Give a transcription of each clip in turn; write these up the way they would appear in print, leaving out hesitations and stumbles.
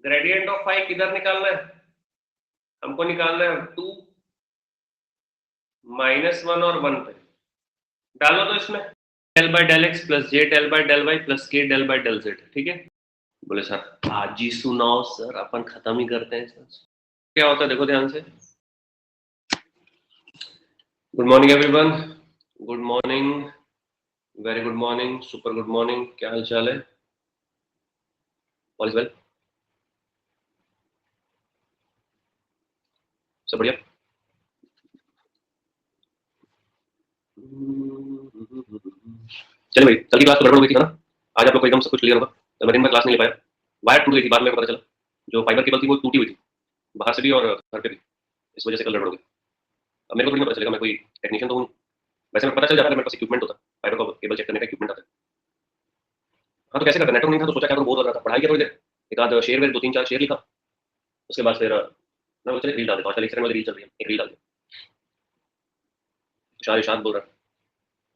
Gradient of five किधर निकालना है? हमको निकालना है 2 -1 और 1 पे। डालो तो इसमें del by del x plus J del by del Y plus के डेल बाय डेल जेड। ठीक है, बोले सर आज ही सुनाओ सर, अपन खत्म ही करते हैं सर। क्या होता है देखो ध्यान से। Good morning everyone, good morning, very good morning, super good morning. क्या हाल चाल है? ऑल इज वेल, सब बढ़िया। चलिए भाई, कल की क्लास तो गड़बड़ हो गई थी ना, आज आप लोग को एकदम सब कुछ क्लियर होगा। तो मैं दिन में क्लास नहीं ले पाया, वायर टूट गई थी, बाद में पता चला जो फाइबर केबल थी वो टूटी हुई थी, बाहर से भी और घर पे भी, इस वजह से कल गड़बड़ हो गई। अब मेरे को थोड़ी ना पता चलेगा, मैं कोई टेक्नीशियन तो हूँ। वैसे मेरे को पता चल जाता है, मेरे पास इक्विपमेंट होता, फाइबर का केबल चेक करने का इक्विपमेंट आता है। हाँ तो कैसे करता, नेटवर्क नहीं था तो सोचा क्या करूँ, बहुत हो रहा था, पढ़ाई किया थोड़ी देर, एक आध शेयर वेयर 2-3-4 शेयर लिखा, उसके बाद फिर मैं चलिए रील डाल देता हूँ, एक सेकंड वाली रील चल रही है, एक रील डाल दिया। शायद इरशाद बोल रहा है,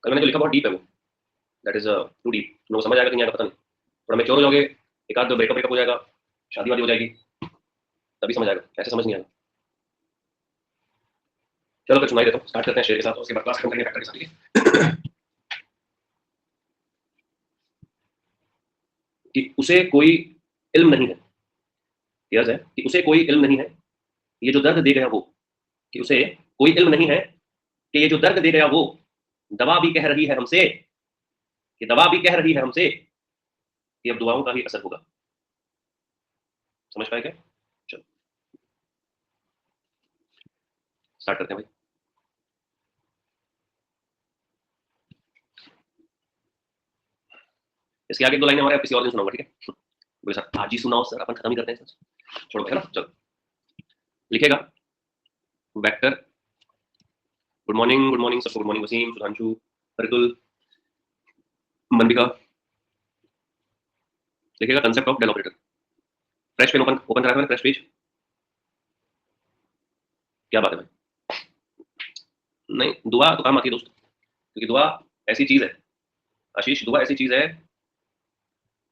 कल मैंने जो लिखा बहुत डीप है वो, दैट इज टू डीप, तुम लोग समझ आएगा कि नहीं आएगा पता नहीं, थोड़ा मैच्योर हो जाओगे, एक आध ब्रेकअप हो जाएगा, शादी वादी हो जाएगी, तभी समझ आएगा, ऐसे समझ नहीं आएगा। चलो फिर सुनाई देता हूँ, स्टार्ट करते हैं शेयर के साथ, उसके बाद क्लास खत्म करेंगे फैक्टर के साथ। ठीक है कि उसे कोई इल्म नहीं है, यस है कि उसे कोई इल्म नहीं है, ये जो दर्द दे गया वो, कि उसे कोई इल्म नहीं है कि ये जो दर्द दे गया वो, दवा भी कह रही है हमसे, कि दवा भी कह रही है हमसे कि अब दुआओं का ही असर होगा। समझ पाए क्या? चलो स्टार्ट करते हैं भाई। इसके आगे 2 लाइनें हमारे किसी और दिन सुनाऊंगा, ठीक है? बोले सर आज ही सुनाओ सर, अपन खत्म ही करते हैं सर, छोड़ो है ना। चलो लिखेगा वेक्टर, गुड मॉर्निंग सबको, गुड मॉर्निंग वसीम, सुधांशु, हरकुल, मनबिका। लिखेगा concept of del operator, fresh pen open open करा मैंने, फ्रेश पेज। क्या बात है भाई? नहीं, दुआ तो काम आती है दोस्तों, क्योंकि दुआ ऐसी चीज है आशीष, दुआ ऐसी चीज है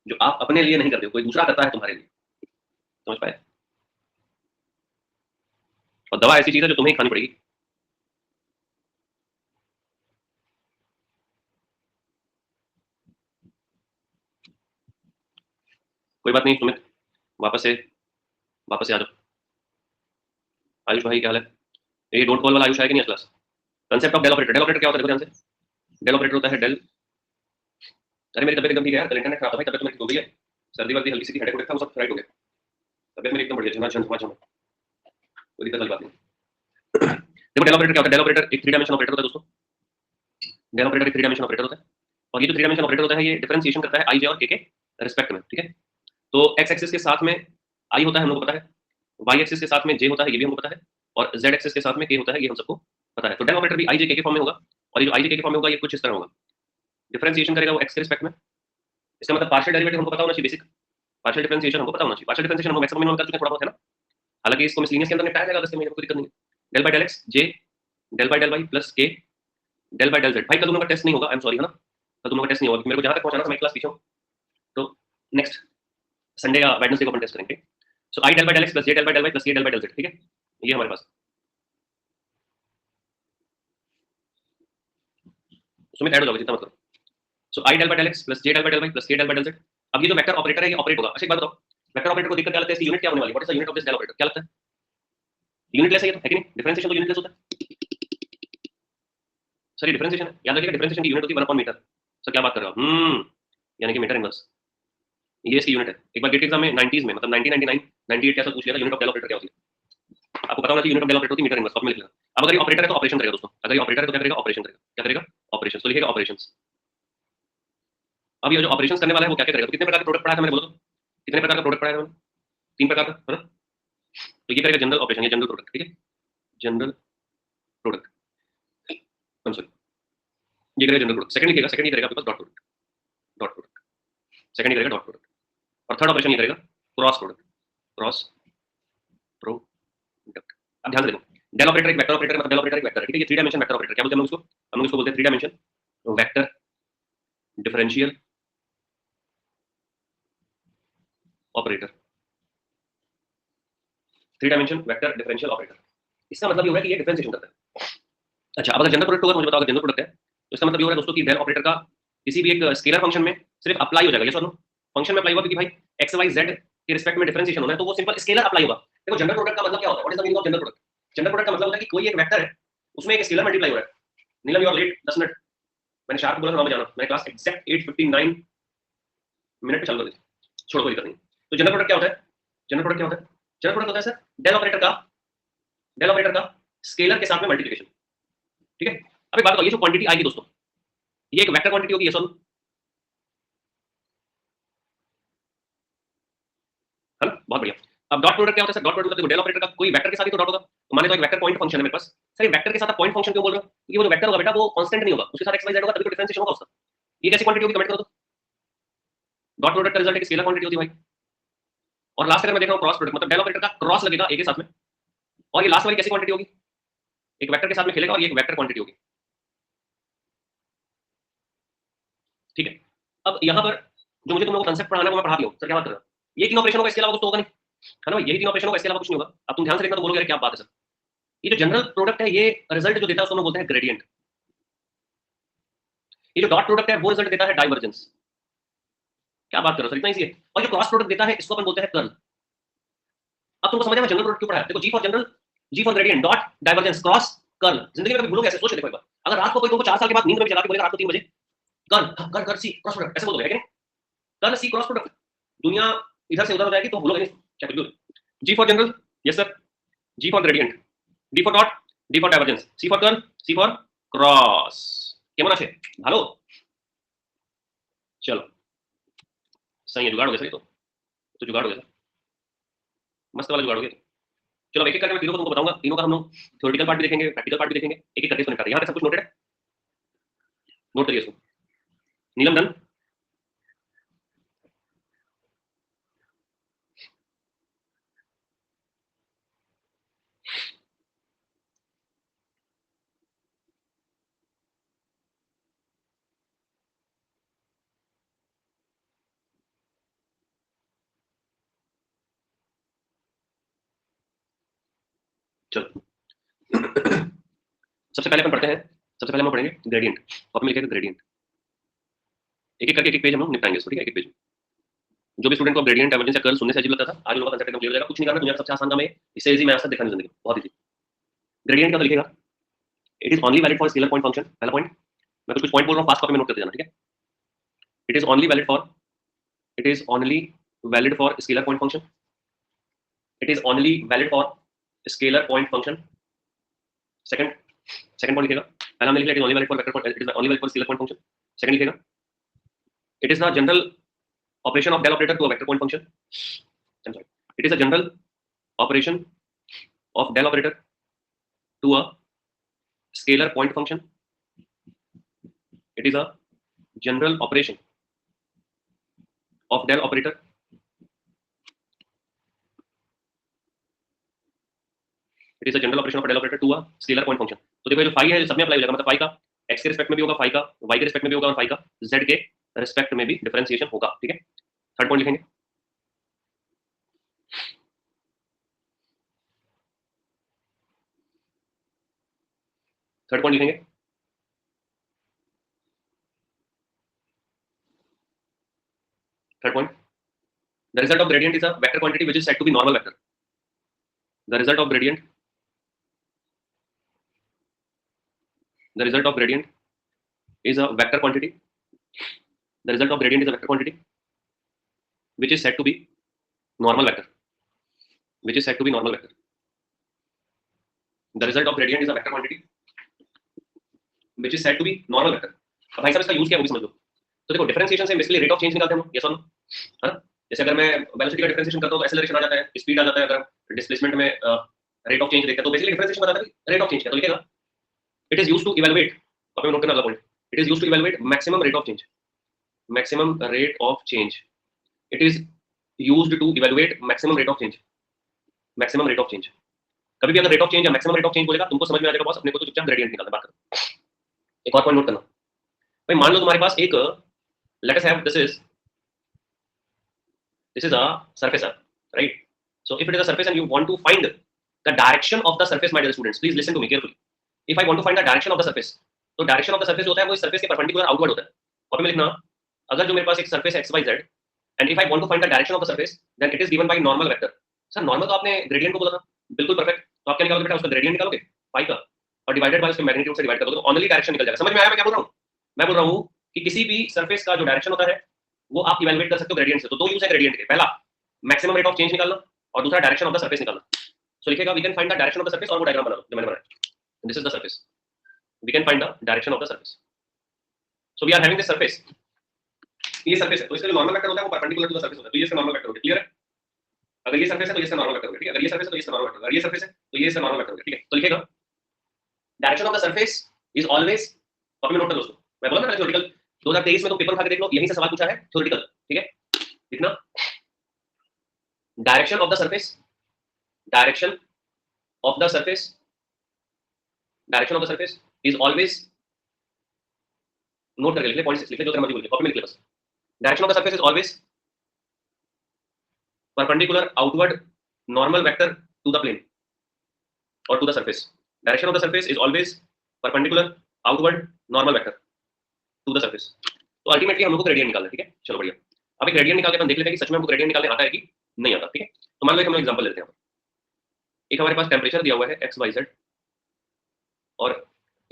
जो आप अपने लिए नहीं करते हो, कोई दूसरा करता है तुम्हारे लिए। समझ पाए? और दवा ऐसी चीज है जो तुम्हें ही खानी पड़ेगी। कोई बात नहीं सुमित, वापस से आ जाओ। आयुष भाई क्या हाल है? ये डोंट कॉल वाला आयुष है कि नहीं class? Concept of del operator, del operator क्या होता है देखो ध्यान से। डेल ऑपरेटर होता है डेल, अरे मेरी तबियत एकदम ठीक है यार, कल इंटरनेट खराब था भाई, तबियत मेरी हो गई है, सर्दी वर्दी हल्की सी थी, हेडेक था, वो सब राइट हो गया, तबियत मेरी एकदम बढ़िया, झमाझम झमाझम, कोई दिक्कत वाली बात नहीं। देखो डेल ऑपरेटर क्या होता है, डेल ऑपरेटर एक 3 डायमेंशन ऑपरेटर होता है दोस्तों, डेल ऑपरेटर एक 3 डायमेंशन ऑपरेटर होता है, और ये जो 3 डायमेंशन ऑपरेटर होता है ये डिफरेंशिएशन करता है आई जे और के रिस्पेक्ट में। ठीक है, तो एक्स एक्सिस के साथ में आई होता है, हम लोग को पता है, वाई एक्सिस के साथ में जे होता है, ये भी हमको पता है, और जेड एक्सिस के साथ में के होता है, ये हम सबको पता है। तो डेल ऑपरेटर भी आई जे के फॉर्म में होगा, और ये जो आई जे के फॉर्म में होगा ये कुछ इस तरह होगा, डिफरेंशिएशन करेगा वो एक्स के रिस्पेक्ट में, इसका मतलब पार्शियल डेरिवेटिव हमको पता होना चाहिए, बेसिक पार्शियल डिफरेंशिएशन हमको पता होना चाहिए, पार्शियल डिफरेंशिएशन हम मैक्सिमम मिनिमम कर चुके हैं थोड़ा बहुत है ना, हालांकि इसको मिसलिनियस के अंदर निपटाया जाएगा, इसमें कोई दिक्कत नहीं है। Del by del x J del by del Y plus के डेल बाय डेल जेड। भाई कल दोनों का टेस्ट नहीं होगा, आई एम सॉरी है ना, कल दोनों का टेस्ट नहीं होगा, मेरे को जहां तक पहुंचाना था मैं क्लास पीछे हूं, तो नेक्स्ट संडे या वेडनेसडे को अपन टेस्ट करेंगे। So I del by del x plus J del by del Y plus के डेल बाय डेल जेड। ठीक है, ये हमारे पास सुमित ऐड हो जाओगे, जितना मत करो। So I del by del x plus J del by del Y plus के डेल बाय डेल जेड। अब ये जो वेक्टर ऑपरेटर है ये ऑपरेट होगा। अच्छा एक बात बताओ, वेक्टर ऑपरेटर को दिक्कत क्या लगता है, इसकी यूनिट क्या होने वाली है, what is the unit of this del operator, क्या लगता है? यूनिटलेस है ये तो, है कि नहीं? डिफरेंशिएशन तो यूनिटलेस होता है सर, ये डिफरेंशिएशन है, याद रखिएगा, डिफरेंशिएशन की यूनिट होती है 1/मीटर। सर क्या बात कर रहे हो? यानी कि मीटर इनवर्स, ये इसकी यूनिट है। एक बार गेट एग्जाम में 90s में, मतलब 1999 98 कैसा पूछ लिया था, यूनिट ऑफ डेल ऑपरेटर क्या होती है, आपको पता होना चाहिए, यूनिट ऑफ डेल ऑपरेटर होती है मीटर इनवर्स, में लिख लेना। अब अगर ये ऑपरेटर है तो ऑपरेशन करेगा दोस्तों, अगर ये ऑपरेटर है तो क्या करेगा, ऑपरेशन करेगा, क्या करेगा, ऑपरेशन, तो लिखेगा ऑपरेशंस। अब ये जो ऑपरेशंस करने वाला है वो क्या क्या करेगा, तो कितने प्रकार का प्रोडक्ट पढ़ाया था मैंने, बोलो तो कितने प्रकार का प्रोडक्ट पढ़ाया था मैंने? 3 प्रकार का है ना। तो ये करेगा जनरल ऑपरेशन, ये जनरल प्रोडक्ट, ठीक है, general product, I am sorry, ये करेगा जनरल प्रोडक्ट। सेकंड लिखेगा, सेकंड ये करेगा आपके पास dot product, dot product, second ये करेगा डॉट प्रोडक्ट, और थर्ड ऑपरेशन ये करेगा क्रॉस प्रोडक्ट, क्रॉस प्रोडक्ट। अब ध्यान से देखो, डेल ऑपरेटर एक वेक्टर ऑपरेटर है, मतलब डेल ऑपरेटर एक वेक्टर है, ठीक है, ये 3 डायमेंशन वेक्टर ऑपरेटर, क्या बोलते हैं हम इसको, हम इसको बोलते हैं 3 dimension vector differential operator. 3 dimension vector differential operator. इसका मतलब ये हो रहा है कि ये डिफरेंशिएशन करता है। अच्छा, अब अगर जनरल प्रोडक्ट होगा तो मुझे बताओ, अगर जनरल प्रोडक्ट है तो इसका मतलब ये हो रहा है दोस्तों कि डेल ऑपरेटर का किसी भी एक स्केलर फंक्शन में सिर्फ अप्लाई हो जाएगा, ये सुनो, फंक्शन में अप्लाई होगा, क्योंकि भाई एक्स वाई जेड के रिस्पेक्ट में डिफरेंशिएशन होना है तो वो सिंपल स्केलर अप्लाई होगा। देखो जनरल प्रोडक्ट का मतलब क्या होता है, what is the meaning of general product? General product का मतलब होता है कि कोई एक वेक्टर है उसमें एक स्केलर मल्टीप्लाई हो रहा है। नीलम यू आर लेट 10 मिनट, मैंने शार्प बोला था 9 बजे जाना, मैंने क्लास एग्जैक्ट 8:59 मिनट पे चालू कर दी, छोड़ो कोई दिक्कत नहीं। तो जनरल प्रोडक्ट क्या होता है? जनरल प्रोडक्ट क्या होता है? जनरल प्रोडक्ट होता है सर डेल ऑपरेटर का स्केलर के साथ में मल्टीप्लिकेशन। ठीक है, अब एक बात बताओ, ये जो क्वांटिटी आएगी दोस्तों, ये एक वेक्टर क्वांटिटी होगी, ये सुन, है ना? बहुत बढ़िया। अब डॉट प्रोडक्ट क्या होता है सर? डॉट प्रोडक्ट देखो, डेल ऑपरेटर का कोई वेक्टर के साथ ही तो डॉट होगा, तो माने तो एक वेक्टर पॉइंट फंक्शन है मेरे पास। सर ये वेक्टर के साथ आप पॉइंट फंक्शन क्यों बोल रहे हो? क्योंकि वो जो वेक्टर होगा बेटा वो कांस्टेंट नहीं होगा, उसके साथ एक्स वाई जेड होगा, तभी तो डिफरेंशिएशन होगा उसका। ये कैसी क्वांटिटी होगी, कमेंट करो तो। डॉट प्रोडक्ट का रिजल्ट एक स्केलर क्वांटिटी होती है भाई। और लास्ट अगर मैं देख रहा हूं क्रॉस प्रोडक्ट, मतलब डेल ऑपरेटर का क्रॉस लगेगा ए के साथ में, और ये लास्ट वाली कैसी क्वांटिटी होगी? एक वेक्टर के साथ में खेलेगा और ये एक वेक्टर क्वांटिटी होगी। ठीक है, अब यहाँ पर जो मुझे तुम लोगों को कंसेप्ट पढ़ाना है वो मैं पढ़ा दिया हूं। सर क्या बात कर रहे हो? ये तीन ऑपरेशन होगा, इसके अलावा कुछ तो होगा नहीं, है ना भाई? यही तीन ऑपरेशन होगा, इसके अलावा कुछ नहीं होगा। अब तुम ध्यान से देखना तो बोलोगे क्या बात है सर। ये जो जनरल प्रोडक्ट है ये रिजल्ट जो देता है उसको हम बोलते हैं ग्रेडियंट। ये जो डॉट प्रोडक्ट है वो रिजल्ट देता है डाइवर्जेंस। क्या बात कर रहे हो सर, इतना इजी है। और जो क्रॉस प्रोडक्ट देता है इसको अपन बोलते हैं कर्ल। अब तुमको समझ आया मैं जनरल प्रोडक्ट क्यों पढ़ाया? देखो, G for general, G for gradient, dot, divergence, cross, curl. जिंदगी में कभी भूलोगे ऐसे? सोच के देखो एक बार, अगर रात को कोई तुमको 4 साल के बाद नींद में चला के बोलेगा रात को 3 बजे कर्ल कर्ल कर्ल सी क्रॉस प्रोडक्ट, ऐसे बोलोगे है कि नहीं? कर्ल सी क्रॉस प्रोडक्ट, दुनिया इधर से उधर हो जाएगी तो भूलोगे नहीं क्या कुछ। G for general, yes sir, G for gradient, D for dot, D for divergence, C for curl, C for cross. কেমন আছে? ভালো? चलो सही है, जुगाड़ हो गया सर ये तो जुगाड़ हो गया सर, मस्त वाला जुगाड़ हो गया। चलो अब एक एक करके मैं तीनों को तुमको बताऊंगा, तीनों का हम लोग थ्योरेटिकल पार्ट भी देखेंगे, प्रैक्टिकल पार्ट भी देखेंगे, एक एक करके इसको निपटाते हैं। यहाँ पे सब कुछ नोटेड है, नोट करिए इसको। नीलम डन? चलो सबसे पहले अपन पढ़ते हैं, सबसे पहले हम पढ़ेंगे ग्रेडियंट। कॉपी में लिखेगा ग्रेडियंट, एक एक करके एक एक पेज हम लोग निपटाएंगे इसको, ठीक है? एक एक पेज। जो भी स्टूडेंट को ग्रेडियंट डाइवर्जेंस या कर्ल सुनने से अजीब लगता था, आज उनका कंसेप्ट एकदम क्लियर हो जाएगा। कुछ नहीं करना, दुनिया का सबसे आसान काम है, इससे इजी मैं आज तक देखा नहीं जिंदगी में, बहुत इजी। ग्रेडियंट का लिखेगा, it is only valid for scalar point function. पहला पॉइंट, मैं कुछ पॉइंट बोल रहा हूँ, फास्ट कॉपी में नोट करते जाना, ठीक है? It is only valid for, it is only valid for scalar point function, it is only valid for scalar point function. Second, second point लिखेगा, पहला हमने लिखा it is only valid for vector point, it is only valid for scalar point function. Second लिखेगा, it is the general operation of del operator to a vector point function. I'm sorry. It is a general operation of del operator to a scalar point function. It is a general operation of del operator it is a general operation of del operator to a scalar point function. तो देखो ये जो phi है सब में apply हो जाएगा, मतलब phi का x के रिस्पेक्ट में भी होगा, phi का y के रिस्पेक्ट में भी होगा, और phi का z के रिस्पेक्ट में भी डिफरेंशिएशन होगा, ठीक है? थर्ड पॉइंट लिखेंगे, थर्ड पॉइंट लिखेंगे, third point, the result of gradient is a vector quantity which is said to be normal vector. The result of gradient, the result of gradient is a vector quantity, the result of gradient is a vector quantity which is said to be normal vector, which is said to be normal vector. The result of gradient is a vector quantity which is said to be normal vector. अब भाई साहब इसका use क्या है वो भी समझ लो। तो देखो डिफरेंशिएशन से बेसिकली रेट ऑफ चेंज निकालते हैं हम, यस और नो, है ना? जैसे अगर मैं वेलोसिटी का डिफरेंशिएशन करता हूं तो एक्सेलरेशन आ जाता है, स्पीड आ जाता है। अगर डिस्प्लेसमेंट में रेट ऑफ चेंज देखते हैं तो बेसिकली डिफरेंशिएशन बताता है रेट ऑफ चेंज क्या, तो लिखेगा it is used to evaluate, अब मैं नोट करना अगला point, it is used to evaluate maximum rate of change, maximum rate of change, it is used to evaluate maximum rate of change, maximum rate of change. कभी भी अगर rate of change या maximum rate of change बोलेगा तुमको समझ में आ जाएगा boss, अपने को तो चुपचाप ग्रेडियंट निकालना, बात करो। एक और पॉइंट नोट करना भाई, मान लो तुम्हारे पास एक, let us have this is a surface है, right? So if it is a surface and you want to find the direction of the surface, my dear students, please listen to me carefully. If I want to find the direction of the surface, तो direction of the surface होता है वो इस surface के perpendicular outward होता है. Copy में लिखना, अगर जो मेरे पास एक surface x y z and if I want to find the direction of the surface then it is given by normal vector. Sir normal तो आपने ग्रेडियंट को बोला था, बिल्कुल परफेक्ट. तो आप क्या निकालोगे बेटा, उसका ग्रेडियंट निकालोगे पाई का और डिवाइडेड बाय उसके मैग्नीट्यूड से डिवाइड कर दोगे तो ओनली डायरेक्शन निकल जाएगा. समझ में आया मैं क्या बोल रहा हूं? मैं बोल रहा हूं कि किसी भी सर्फेस का जो डायरेक्शन होता है वो आप इवैल्यूएट कर सकते हो ग्रेडियंट से. तो दो यूज है ग्रेडियंट के, पहला मैक्सिमम रेट ऑफ चेंज निकालना और दूसरा डायरेक्शन ऑफ द सर्फेस निकालना. सो लिखेगा we can find the direction of the surface और वो डायग्राम बना लो जो मैंने बनाया. This is the surface, we can find the direction of the surface. So we are having this surface, ये सर्फेस है तो इसका जो नॉर्मल वेक्टर होता है वो परपेंडिकुलर टू द सर्फेस होता है. तो ये इसका नॉर्मल वेक्टर होगा, क्लियर है? अगर ये सर्फेस है तो ये इसका नॉर्मल वेक्टर होगा, ठीक है? अगर ये सर्फेस है तो ये इसका नॉर्मल वेक्टर, अगर ये सर्फेस है तो ये इसका नॉर्मल वेक्टर होगा, ठीक है? तो लिखेगा direction of the surface is always, copy में नोट कर लो उसको. मैं बोला ना थ्योरेटिकल 2023 में तो पेपर उठा के देख लो, यहीं से सवाल पूछा है थ्योरेटिकल, ठीक है? लिखना direction of the surface, direction of the surface, direction of the surface is always, note करके लिख ले, पॉइंट 6 लिख ले, जो तेरा मर्जी बोल ले, कॉपी में लिख ले बस. Direction of the surface is always perpendicular outward normal vector to the plane or to the surface. Direction of the surface is always perpendicular outward normal vector to the surface. तो ultimately हम लोग को gradient निकालना है, ठीक है? चलो बढ़िया. अब एक ग्रेडियंट निकाल के अपन देख लेते हैं कि सच में हमको ग्रेडियंट निकालने आता है कि नहीं आता, ठीक है? तो मान लो हम एग्जांपल लेते हैं. एक हमारे पास टेंपरेचर दिया हुआ है एक्स वाई जेड और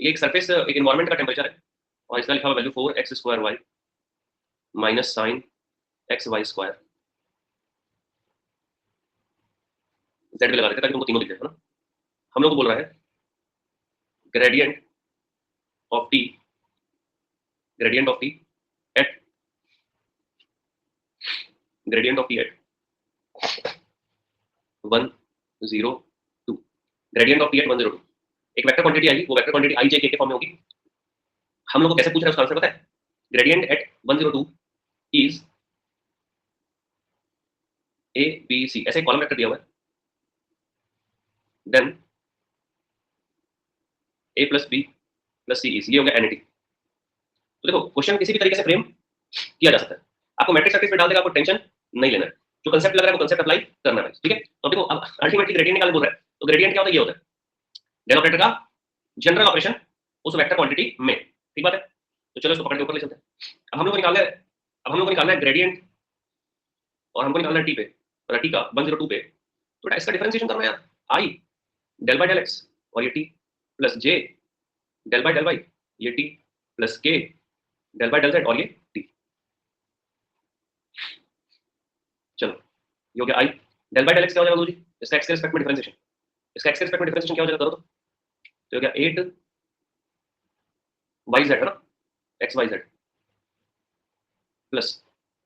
ये एक सरफेस, एक एनवायरनमेंट का टेंपरेचर है और इसका लिखा हुआ value 4x² y minus sine x y square. Z भी लगा देते ताकि तुमको तीनों दिख जाए, है ना? हम लोग को बोल रहा है gradient of t, gradient of T at, gradient of T eight 102, ग्रेडियंट ऑफ टी एट 102. एक वेक्टर क्वांटिटी आएगी, वो वेक्टर क्वांटिटी आई जे के फॉर्म में होगी. हम लोग को कैसे पूछ रहा है उसका आंसर पता है? Gradient at 102 is a B c, ऐसे कॉलम वेक्टर दिया हुआ है. Then a plus b plus c is, ये हो गया एनटी. तो देखो क्वेश्चन किसी भी तरीके से फ्रेम किया जा सकता है. आपको मैट्रिक्स सर्किट में डाल देगा, आपको टेंशन नहीं लेना है. जो कंसेप्ट लग रहा है वो कंसेप्ट अप्लाई करना है, ठीक है? तो देखो अब अल्टीमेटली ग्रेडियंट निकालने बोल रहा है तो ग्रेडियंट क्या होता है? ये होता है डेल ऑपरेटर का जनरल ऑपरेशन उस वेक्टर क्वांटिटी में, ठीक बात है? तो चलो इसको पकड़ के ऊपर ले चलते हैं. अब हम लोग को निकालना है, अब हम लोग को निकालना है ग्रेडियंट और हमको निकालना है टी पे, और टी का 102 पे. तो इसका डिफरेंशिएशन करना है यार. I del by del x और ये t plus J del by del y, ये टी प्लस के डेल बाय डेल जेड और ये टी. चलो ये हो गया i. Del by del x क्या हो जाएगा जी? इसका एक्स के रिस्पेक्ट में डिफरेंशिएशन, इसका एक्स के रिस्पेक्ट में डिफरेंशिएशन क्या हो जाएगा? करो तो हो गया 8 वाई जेड, है ना? एक्स वाई जेड प्लस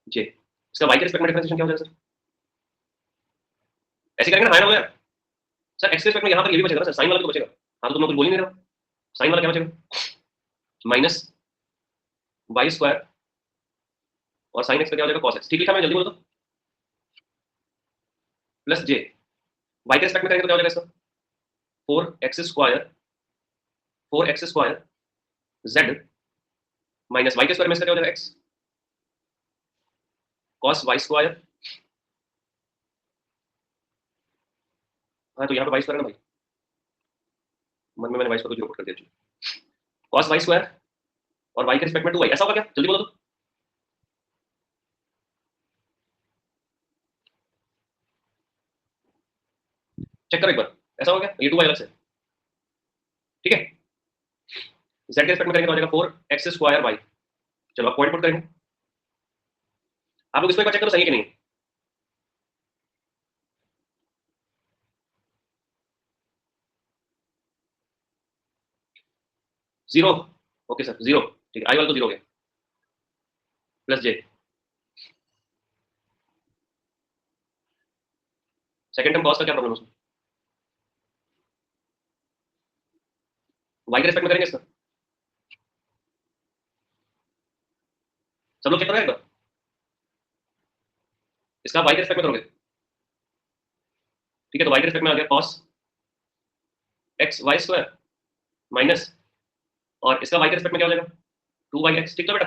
जे, इसका वाई के रिस्पेक्ट में डिफरेंशिएशन क्या हो जाएगा सर? ऐसे करेंगे ना, फाइनल हो यार. सर एक्स के रिस्पेक्ट में यहाँ पर ये भी बचेगा सर, साइन वाला तो बचेगा. हाँ तो तुम लोग कुछ बोल ही नहीं रहे हो. साइन वाला क्या बचेगा? माइनस वाई स्क्वायर और साइन एक्स का क्या हो जाएगा? Cos x. ठीक लिखा मैं, जल्दी बोलो तो. प्लस जे, वाई के रिस्पेक्ट में करेंगे तो क्या हो जाएगा इसका? 4x square z minus y के स्क्वायर में इसका क्या हो जाएगा? X cos y square. हाँ तो यहाँ पे वाई स्क्वायर है ना भाई, मन में मैंने वाई स्क्वायर को जीरो कर दिया. कॉस वाई स्क्वायर और वाई के रिस्पेक्ट में 2y, ऐसा होगा क्या? जल्दी बोलो तो. चेक करो एक बार, ऐसा हो गया? ये 2y अलग से, ठीक है? z के रिस्पेक्ट में करेंगे तो आ जाएगा 4x स्क्वायर y. चलो आप पॉइंट पुट करेंगे. आप लोग इसको एक बार चेक करो सही है कि नहीं. जीरो, ओके सर जीरो, ठीक है. आई वाला तो जीरो हो गया. प्लस जे, सेकंड टर्म कॉस का क्या प्रॉब्लम है उसमें? वाई के रिस्पेक्ट में करेंगे इसका. सब लोग चेक करो एक बार. इसका वाई के रिस्पेक्ट में करोगे, ठीक है? तो वाई के रिस्पेक्ट में आ गया cos x y square minus, और इसका वाई के रिस्पेक्ट में क्या हो जाएगा? 2y(x), ठीक तो बेटा?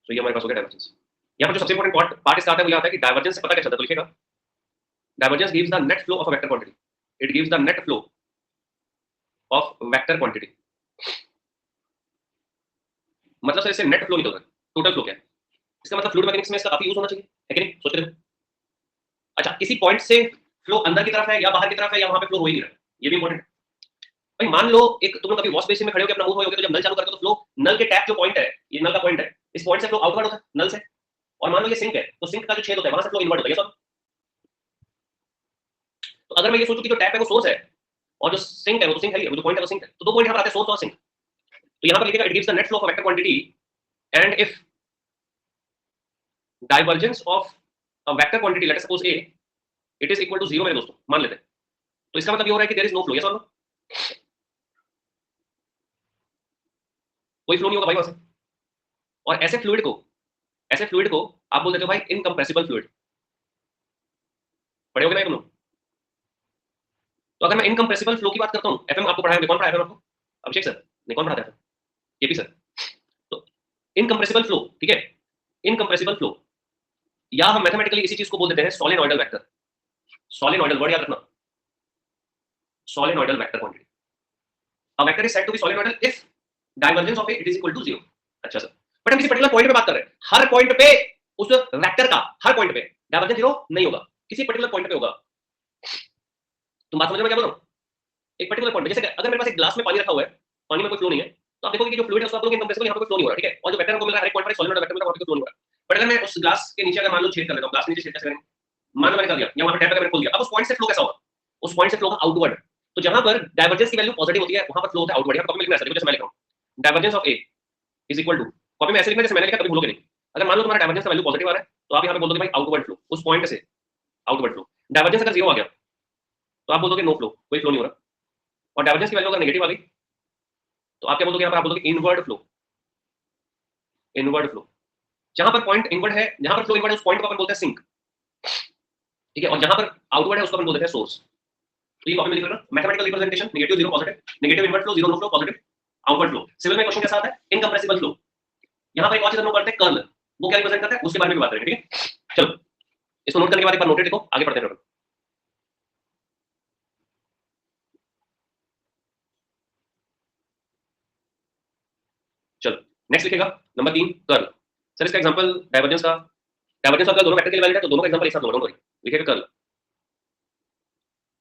तो ये हमारे पास हो गया डाइवर्जेंस। यहाँ पर जो सबसे इंपॉर्टेंट पार्ट इसका आता है वो ये आता है कि डाइवर्जेंस से पता क्या चलता है, तो लिखेगा divergence gives the net flow of a vector quantity, it gives the net flow of vector quantity. मतलब सर इससे नेट फ्लो निकल रहा है, टोटल फ्लो क्या है, इसका मतलब फ्लूइड मैकेनिक्स में इसका काफी यूज होना चाहिए, है कि नहीं, सोच रहे हो। अच्छा, किसी पॉइंट से फ्लो अंदर की तरफ है या बाहर की तरफ है या वहां पे फ्लो हो ही नहीं रहा है, ये भी इंपॉर्टेंट है। भाई मान लो एक तुम लोग कभी वॉश बेसिन में खड़े होकर अपना मुंह धोए होगे, तो जब नल चालू करते हो तो फ्लो नल के टैप जो पॉइंट है, ये नल का पॉइंट है, इस पॉइंट से फ्लो आउटवर्ड होता है नल से। और मान लो ये सिंक है, तो सिंक का जो छेद होता है वहां से फ्लो इनवर्ड होता है, ये सब। तो अगर मैं ये सोचूं कि जो टैप है वो सोर्स है और जो सिंक है वो तो सिंक है ही, वो जो पॉइंट है वो सिंक है, तो दो पॉइंट यहां पर आते हैं, सोर्स और सिंक। तो यहां पर लिखेगा it gives the net flow of vector quantity and if divergence of a vector quantity let us suppose a it is equal to 0 मेरे दोस्तों, मान लेते हैं। तो इसका मतलब ये हो रहा है कि there is no flow, yes और नो, कोई फ्लो नहीं होगा भाई वहां से। और ऐसे फ्लूइड को आप बोल देते हो भाई इनकम्प्रेसिबल फ्लूइड, पढ़े होगे ना तुम लोग। तो अगर मैं इनकम्प्रेसिबल फ्लो की बात करता हूं, एफएम आपको पढ़ाया, कौन पढ़ाया आपको, अभिषेक सर नहीं, कौन पढ़ाता है, केपी सर। तो इनकम्प्रेसिबल फ्लो, ठीक है, इनकम्प्रेसिबल फ्लो, या हम मैथमेटिकली इसी चीज को बोल देते हैं सोलेनोइडल वेक्टर। सोलेनोइडल वर्ड याद रखना, solenoidal vector quantity. A vector is said to be solenoidal if divergence of it is equal to 0। अच्छा सर, बट हम किसी पर्टिकुलर पॉइंट पे बात कर रहे हैं, हर पॉइंट पे उस वेक्टर का हर पॉइंट पे डाइवर्जेंस 0 नहीं होगा, किसी पर्टिकुलर पॉइंट पे होगा। तुम बात समझ में क्या बोल रहा हूं, एक पर्टिकुलर पॉइंट, जैसे अगर मेरे पास एक ग्लास में पानी रखा हुआ है, पानी में कोई फ्लो नहीं है, तो आप देखोगे कि जो फ्लूइड है उसका फ्लो इनकम्प्रेसिबल, यहाँ पे कोई फ्लो नहीं हो रहा, ठीक है। और जो वेक्टर को मिल रहा है हर एक पॉइंट पर सॉलिड वेक्टर मिल रहा है, वहां पे फ्लो नहीं हो रहा। बट अगर मैं उस ग्लास के नीचे अगर मान लो छेद कर लेता हूं, ग्लास के नीचे छेद कैसे करेंगे, मान लो मैंने कर दिया या वहां पे टैप मैंने खोल दिया, अब उस पॉइंट से फ्लो कैसा होगा, उस पॉइंट से फ्लो होगा आउटवर्ड। तो जहां पर डाइवर्जेंस की वैल्यू पॉजिटिव होती है वहां पर फ्लो होता है आउटवर्ड। यहाँ कॉपी में लिखना है जैसे मैं लिख रहा हूं, divergence of a is equal to, copy में ऐसे लिखना जैसे मैंने लिखा, कभी भूलोगे नहीं। अगर मान लो तुम्हारा डाइवर्जेंस का वैल्यू पॉजिटिव आ रहा है, तो आप यहाँ पे बोल दोगे भाई आउटवर्ड फ्लो, उस पॉइंट से आउटवर्ड फ्लो। डाइवर्जेंस अगर 0 आ गया तो आप बोल दोगे नो फ्लो, कोई फ्लो नहीं हो रहा। और डाइवर्जेंस की वैल्यू अगर नेगेटिव आ गई तो आप क्या बोलोगे, यहाँ पर आप बोलोगे इनवर्ड फ्लो, इनवर्ड फ्लो। जहां पर पॉइंट इनवर्ड है, जहां पर फ्लो इनवर्ड है उस पॉइंट को अपन बोलते हैं सिंक, ठीक है। और जहां पर आउटवर्ड है उसको अपन बोलते हैं सोर्स। तो ये कॉपी में लिख लेना, mathematical representation, negative 0 positive, negative inward flow, 0 no flow, positive outward flow. Civil में क्वेश्चन कैसा आता है, इनकम्प्रेसिबल फ्लो। यहां पर एक और चीज हम लोग पढ़ते हैं कर्ल, वो क्या रिप्रेजेंट करता है उसके बारे में भी बात करेंगे, ठीक है। चलो इसको नोट करने के बाद एक बार नोटेड लिखो, आगे पढ़ते हैं। चलो नेक्स्ट लिखेगा नंबर 3 कर्ल। सर इसका एग्जांपल डाइवर्जेंस का, डाइवर्जेंस और कर्ल दोनों वेक्टर के लिए वैलिड है, तो दोनों का एग्जांपल एक साथ लो, डोंट वरी। लिखेगा कर्ल।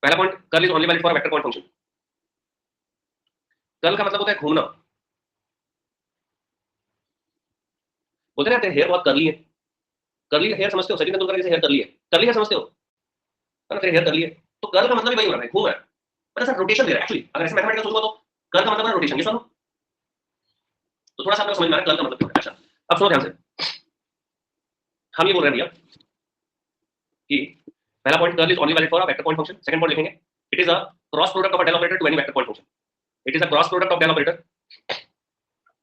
पहला point, curl is only valid for vector point function. Curl का मतलब होता है घूमना। बोलते हैं हेयर बहुत कर्ली है, कर्ली हेयर समझते हो, सचिन तेंदुलकर जैसे हेयर कर्ली है, कर्ली हेयर समझते हो, है ना, तेरे हेयर कर्ली है। तो कर्ल का मतलब ही वही हो रहा है, घूम रहा है, पर ऐसा रोटेशन दे रहा है एक्चुअली। अगर ऐसे मैथमेटिकल सोचो तो कर्ल का मतलब है रोटेशन, ये सुनो। तो थोड़ा सा आपको समझ में आ रहा है कर्ल का मतलब क्या है। अच्छा अब सुनो ध्यान से, हम ये बोल रहे हैं भैया कि पहला point, curl is only valid for a vector point function. Second point लिखेंगे it is a cross product of a del operator to any vector point function. It is a cross product of del operator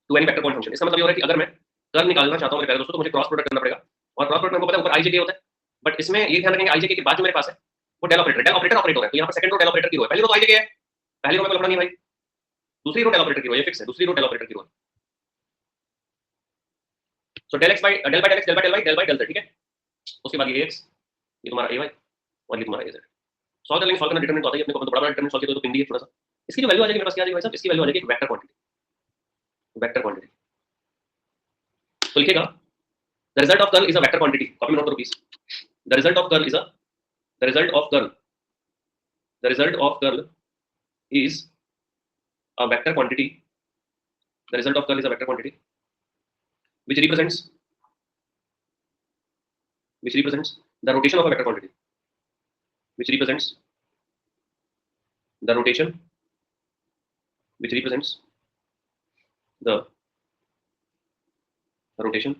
to any vector point function. इसका मतलब ये हो रहा है कि अगर मैं कर्ल निकालना चाहता हूं मेरे प्यारे दोस्तों, तो मुझे क्रॉस प्रोडक्ट करना पड़ेगा। और क्रॉस प्रोडक्ट में पता है ऊपर आई होता है, बट इसमें ये ध्यान रखेंगे आई के बाद जो मेरे पास है वो del operator, del operator operate हो रहा है। तो यहाँ पर सेकंड रो डेल ऑपरेटर की रो है, पहली रो तो आई है, पहली रो में कोई लफड़ा नहीं भाई, दूसरी रो डेल ऑपरेटर की रो, ये फिक्स है, दूसरी रो डेल ऑपरेटर की रो है। So del x by del by del x, del by del y, del by del Z, ठीक है। उसके बाद ये एक्स, ये तुम्हारा ए वाई और ये तुम्हारा ए जेड। सॉल्व कर लेंगे, सॉल्व करना डिटरमिनेंट आता है अपने को, तो बड़ा बड़ा डिटरमिनेंट सॉल्व किया तो पिंडी है थोड़ा सा। इसकी जो वैल्यू आ जाएगी मेरे पास क्या आ जाएगी भाई साहब, इसकी वैल्यू आ जाएगी एक वेक्टर क्वांटिटी, वेक्टर क्वांटिटी। तो लिखेगा the result of curl is a vector quantity, copy में नोट करो please. The result of curl is a, the result of curl, the result of curl is a vector quantity, the result of curl is a vector quantity which represents, which represents the rotation of a vector quantity, which represents the rotation, which represents the rotation,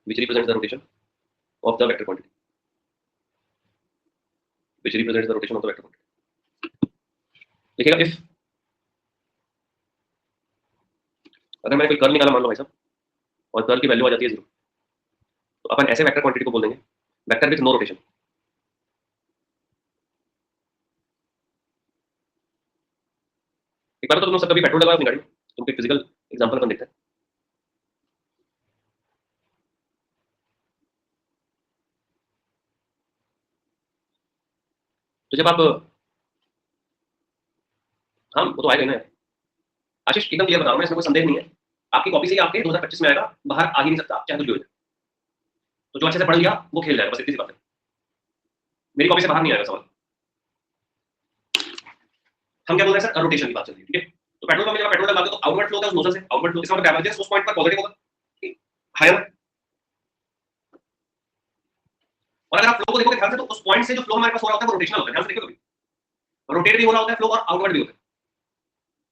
which represents the rotation of the vector quantity, which represents the rotation of the vector quantity. लिखेगा if, अगर मैंने कोई curl निकाला मान लो भाई साहब और curl की वैल्यू आ जाती है 0, तो अपन ऐसे वेक्टर क्वांटिटी को बोल देंगे वेक्टर विथ नो रोटेशन। एक बार तो तुम सब कभी पेट्रोल डलवाओ अपनी गाड़ी में, तुम फिजिकल एग्जांपल अपन देखते हैं। तो जब आप हाँ वो तो आएगा ही ना। आशीष एकदम क्लियर बता रहा हूँ मैं, इसमें कोई संदेह नहीं है। आपकी कॉपी से ही आपके 2025 में आएगा, बाहर आ ही नहीं सकता चाहे कुछ भी हो जाए। तो जो अच्छे से पढ़ लिया वो खेल जाएगा, बस इतनी सी बात है। मेरी कॉपी से बाहर नहीं आएगा सवाल। हम क्या बोल रहे हैं सर, रोटेशन की बात चल रही है, ठीक है। तो पेट्रोल पंप में जब पेट्रोल डलवाते हो तो आउटवर्ड फ्लो होता है उस नोजल से, आउटवर्ड फ्लो, इसका मतलब डाइवर्जेंस उस पॉइंट पर पॉजिटिव होगा, हायर। और अगर आप फ्लो को देखोगे ध्यान से तो उस पॉइंट से जो फ्लो हमारे पास हो रहा होता है वो रोटेशनल होता है, ध्यान से देखो कभी, रोटेट भी हो रहा होता है फ्लो और आउटवर्ड भी होता है।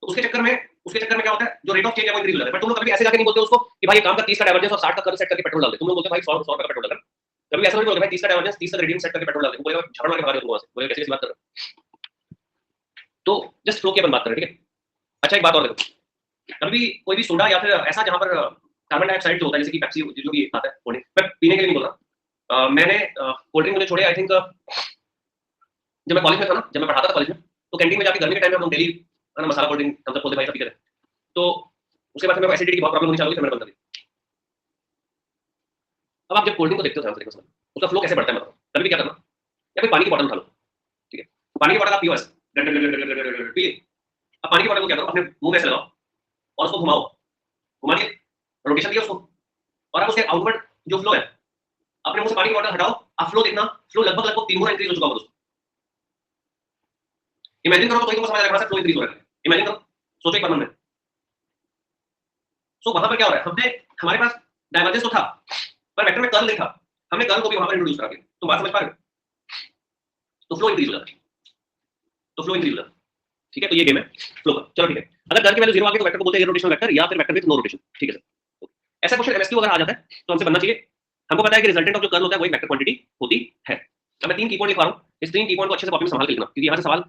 तो उसके चक्कर में क्या होता है, जो रेट ऑफ चेंज है वो इंक्रीज हो जाता है। पर तुम लोग कभी ऐसे जाके नहीं बोलते उसको कि भाई ये काम कर 30 का डाइवर्जेंस और 60 का कर्व सेट करके पेट्रोल डाल दे। तुम लोग बोलते भाई 100 का पेट्रोल डाल। कभी ऐसा नहीं बोलते भाई 30 का डाइवर्जेंस 30 का ग्रेडियंट सेट करके पेट्रोल डाल दे। बोलेगा झगड़ा मार के भगा दे तुम वहां से, बोलेगा कैसी बात कर रहे हो। तो जस्ट फ्लो की अपन बात कर रहे हैं, ठीक है। अच्छा एक बात और देखो, कभी भी कोई भी सोडा या फिर ऐसा जहां पर कार्बन डाइऑक्साइड जो होता है, जैसे कि पेप्सी जो भी आता है, मैं पीने के लिए नहीं बोल रहा। मैंने कोल्ड ड्रिंक मुझे छोड़े आई थिंक जब मैं कॉलेज में था ना, जब मैं पढ़ाता था कॉलेज में, तो कैंटीन में जाके गर्मी के टाइम में हम लोग डेली मसाला कोल्ड ड्रिंक हम सब बोलते भाई सब पीते थे। तो उसके बाद मेरे को एसिडिटी की बहुत प्रॉब्लम होनी चालू हुई, फिर मैंने बंद कर दी। अब आप जब कोल्ड ड्रिंक को देखते हो ध्यान से देखो, उसका फ्लो कैसे बढ़ता है, मतलब कभी भी क्या करना, या फिर पानी की बोतल उठा लो, ठीक है। पानी की बोतल आप पियो ऐसे, पिए। अब पानी की बोतल को क्या करो, अपने मुंह में ऐसे लगाओ और उसको घुमाओ, घुमा दिए, रोटेशन दिया उसको, और आप उसके आउटवर्ड जो फ्लो है, अपने मुंह से पानी की बोतल हटाओ, आप फ्लो देखना, फ्लो लगभग 3 गुना इंक्रीज हो चुका होगा दोस्तों। इमेजिन करो तो कोई को समझ आएगा फ्लो इंक्रीज हो रहा है। इमेजिन करो, सोचो एक बार मन में। सो वहां पर क्या हो रहा है, हमने हमारे पास डाइवर्जेंस तो था पर वेक्टर में कर्ल नहीं था, हमने कर्ल को भी वहां पर इंट्रोड्यूस करा दिया। तो बात समझ पा रहे हो, तो फ्लो इंक्रीज हो जाता है, तो फ्लो इंक्रीज हो जाता है, ठीक है। तो ये गेम है फ्लो का, चलो ठीक है। अगर कर्ल की वैल्यू 0 आ गई तो वेक्टर को बोलते हैं इररोटेशनल वेक्टर या फिर वेक्टर विद नो रोटेशन, ठीक है सर। ऐसा क्वेश्चन एमएसक्यू अगर आ जाता है तो हमसे बनना चाहिए, हमको पता है कि रिजल्टेंट ऑफ जो कर्ल होता है वो एक वेक्टर क्वांटिटी होती है। अब मैं 3 की पॉइंट लिखा रहा हूं, इस 3 की पॉइंट को अच्छे से कॉपी में संभाल के लिखना, क्योंकि यहां से सवाल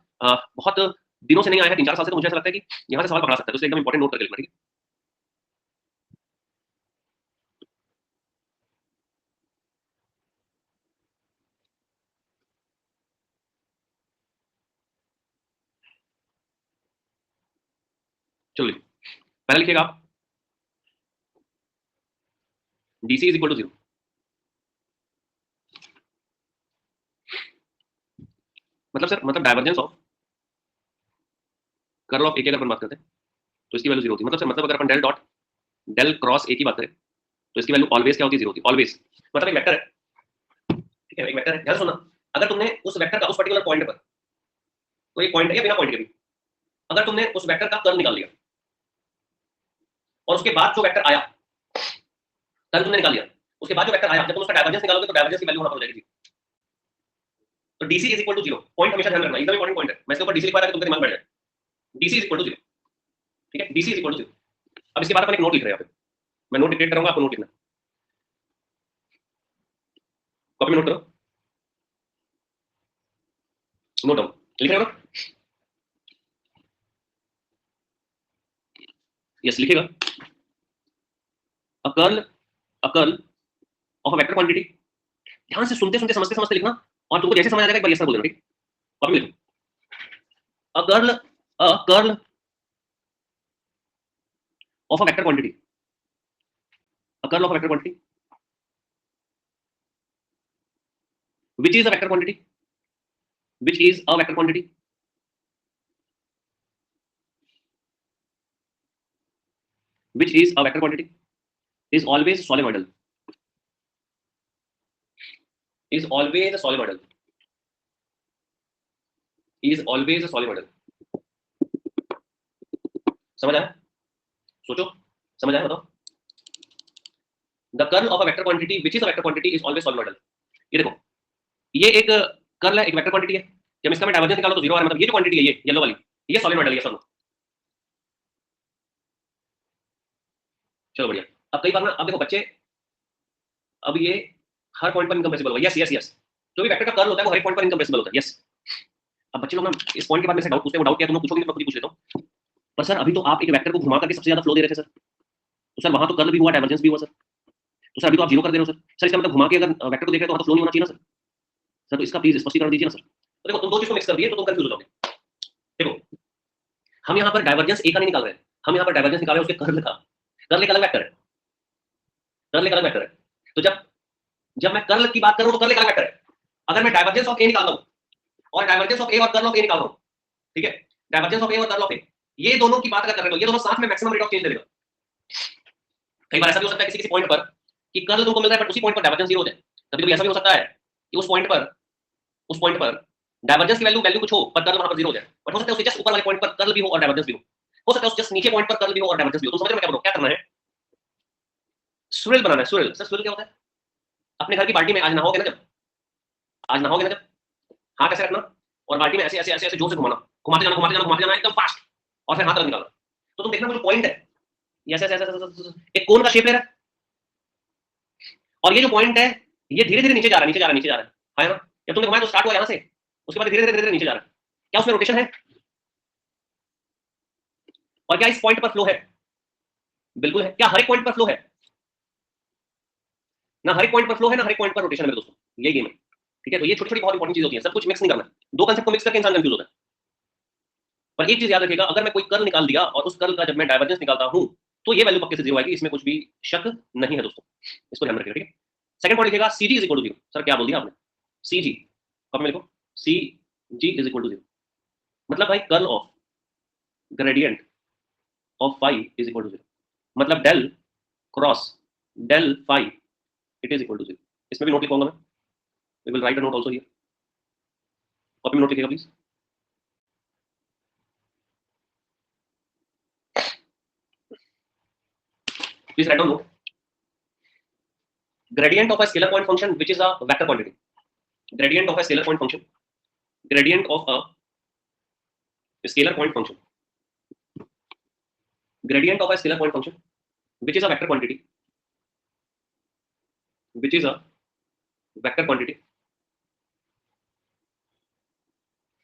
बहुत दिनों से नहीं आया है, 3-4 साल से, तो मुझे ऐसा लगता है कि यहां से सवाल पकड़ा सकता है, तो इसलिए एकदम इंपॉर्टेंट नोट करके लिखना, ठीक है। चलो पहले लिखिएगा आप डीसी इज इक्वल टू 0, मतलब सर मतलब डाइवर्जेंस ऑफ कर्ल ऑफ ए की अगर अपन बात करते हैं तो इसकी वैल्यू 0 होती है। मतलब सर मतलब अगर अपन del dot del cross A की बात करें तो इसकी वैल्यू ऑलवेज क्या होती है, 0 होती है ऑलवेज। मतलब एक वेक्टर है, ठीक है, एक वेक्टर है, ध्यान सुनना। अगर तुमने उस वेक्टर का उस पर्टिकुलर पॉइंट पर, तो एक पॉइंट है या बिना पॉइंट के भी, अगर तुमने उस वेक्टर का कर्ल निकाल लिया और उसके बाद जो वेक्टर आया, कर्ल तुमने निकाल लिया, उसके बाद जो वेक्टर आया, जब तुम उसका डाइवर्जेंस निकालोगे तो डाइवर्जेंस की वैल्यू वहां पर हो जाएगी। तो DC is equal to 0, point हमेशा ध्यान रखना, एकदम इंपॉर्टेंट पॉइंट है। मैं इसके ऊपर डीसी लिखवा रहा है कि तुमके दिमाग में बैठ जाए। डीसी इज इक्वल टू 0, ठीक है, डीसी इज इक्वल टू 0। अब इसके बाद अपन एक नोट लिख रहे हैं यहाँ पे, मैं नोट डिक्टेट करूंगा, आपको नोट लिखना, कॉपी में नोट करो, नोट डाउन, लिख रहे हो ना, यस लिखेगा। A curl of a vector quantity, ध्यान से सुनते सुनते समझते समझते लिखना, और तुमको जैसे समझ आ जाएगा एक बार यस सर बोल देना, ठीक, कॉपी में लिखो। A curl of a vector quantity, a curl of a vector quantity which is a vector quantity, which is a vector quantity, which is a vector quantity is always solenoidal, is always solenoidal, is always solenoidal। समझ आया, सोचो, समझ आया, बताओ। The curl of a vector quantity which is a vector quantity is always solenoidal। ये देखो, ये एक कर्ल है, एक वेक्टर क्वांटिटी है, जब इसका मैं डाइवर्जेंस निकालो तो 0 आ रहा है, मतलब ये जो क्वांटिटी है, ये येलो वाली, ये सॉलिनॉइडल है, ये सब। चलो बढ़िया। अब कई बार ना, अब देखो बच्चे, अब ये हर पॉइंट पर इनकम्प्रेसिबल होगा, यस यस यस, जो भी वेक्टर का कर्ल होता है वो हर एक पॉइंट पर इनकम्प्रेसिबल होता है, यस। अब बच्चे लोग ना इस पॉइंट के बाद मेरे से डाउट पूछते हैं, वो डाउट क्या तुम लोग पूछोगे, मैं खुद ही पूछ लेता हूं। पर सर अभी तो आप एक वेक्टर को घुमा करके सबसे ज्यादा फ्लो दे रहे थे सर, तो सर वहां तो कर्ल भी हुआ, डाइवर्जेंस भी हुआ सर, तो सर अभी तो आप 0 कर दे रहे हो सर। सर इसका मतलब घुमा के अगर वेक्टर को देख रहे हो तो फ्लो नहीं होना चाहिए ना सर। सर तो इसका प्लीज स्पष्टीकरण दीजिए ना सर। तो देखो तुम दो चीज को मिक्स कर दिए तो तुम कंफ्यूज हो जाओगे। देखो हम यहाँ पर डाइवर्जेंस ए का नहीं निकाल रहे हैं, हम यहाँ पर डाइवर्जेंस निकाल रहे हैं उसके कर्ल का। कर्ल एक अलग वेक्टर है, कर्ल एक अलग वेक्टर है। तो जब जब मैं कर्ल की बात करूं तो कर्ल एक अलग वेक्टर है। अगर मैं डाइवर्जेंस ऑफ ए निकालता हूं और डाइवर्जेंस ऑफ ए और कर्ल ऑफ ए निकाल रहा हूं, ठीक है, डाइवर्जेंस ऑफ ए और कर्ल ऑफ ए, ये दोनों की बात अगर कर रहे हो, ये दोनों साथ में मैक्सिमम रेट ऑफ चेंज दे देगा। कई बार ऐसा भी हो सकता है किसी किसी पॉइंट पर कि कर्ल तुमको मिल रहा है बट उसी पॉइंट पर डाइवर्जेंस 0 हो जाए। कभी कभी ऐसा भी हो सकता है कि उस पॉइंट पर डाइवर्जेंस की वैल्यू कुछ हो पर कर्ल वहां पर 0 हो जाए, बट हो सकता है उसके जस्ट ऊपर वाले पॉइंट पर कर्ल भी हो और डाइवर्जेंस भी हो सकता है उस जस्ट नीचे पॉइंट पर कर्ल भी हो और डाइवर्जेंस भी हो। तुम समझ रहे हो क्या बोल रहा हूं? क्या करना है, स्विरल बनाना है। स्विरल सर, स्विरल क्या होता है? अपने घर की बाल्टी में आज नहाओगे ना, जब आज नहाओगे ना, जब हाथ ऐसे रखना और बाल्टी में ऐसे ऐसे ऐसे ऐसे जोर से घुमाना, घुमाते जाना एकदम फास्ट, और फिर हाथ अलग निकालना। तो तुम देखना वो जो पॉइंट है ये ऐसे ऐसे ऐसे एक कोन का शेप ले रहा है, और ये जो पॉइंट है ये धीरे धीरे नीचे जा रहा है, नीचे जा रहा है, नीचे जा रहा है ना? जब तुमने घुमाया तो स्टार्ट हुआ यहाँ से, उसके बाद धीरे धीरे नीचे जा रहा है। क्या उसमें रोटेशन है? और क्या इस पॉइंट पर फ्लो है? बिल्कुल है। क्या हर एक पॉइंट पर फ्लो है? ना हर एक पॉइंट पर फ्लो है, ना हर एक पॉइंट पर रोटेशन है मेरे दोस्तों, ये गेम है, ठीक है? तो ये छोटी छोटी बहुत इंपॉर्टेंट चीज होती है, सब कुछ मिक्स नहीं करना। दो कंसेप्ट को मिक्स करके इंसान कंफ्यूज होता है। पर एक चीज याद रखिएगा, अगर मैं कोई कर्ल निकाल दिया और उस कर्ल का जब मैं डाइवर्जेंस निकालता हूं तो ये वैल्यू पक्के से 0 आएगी, इसमें कुछ भी शक नहीं है दोस्तों, इसको ध्यान रखिएगा, ठीक है? सेकंड पॉइंट लिखिएगा, CG is equal to 0। Sir क्या बोल दिया आपने? CG कब में लिखो, CG इज इक्वल टू 0, मतलब भाई curl of gradient of phi is equal to 0, मतलब del cross del phi it is equal to 0। इसमें भी नोट लिखूंगा मैं, we will write a note also here, copy में नोट लिखिएगा please. Please write down note. Gradient of a scalar point function which is a vector quantity. Gradient of a scalar point function. Gradient of a scalar point function. Gradient of a scalar point function which is a vector quantity. Which is a vector quantity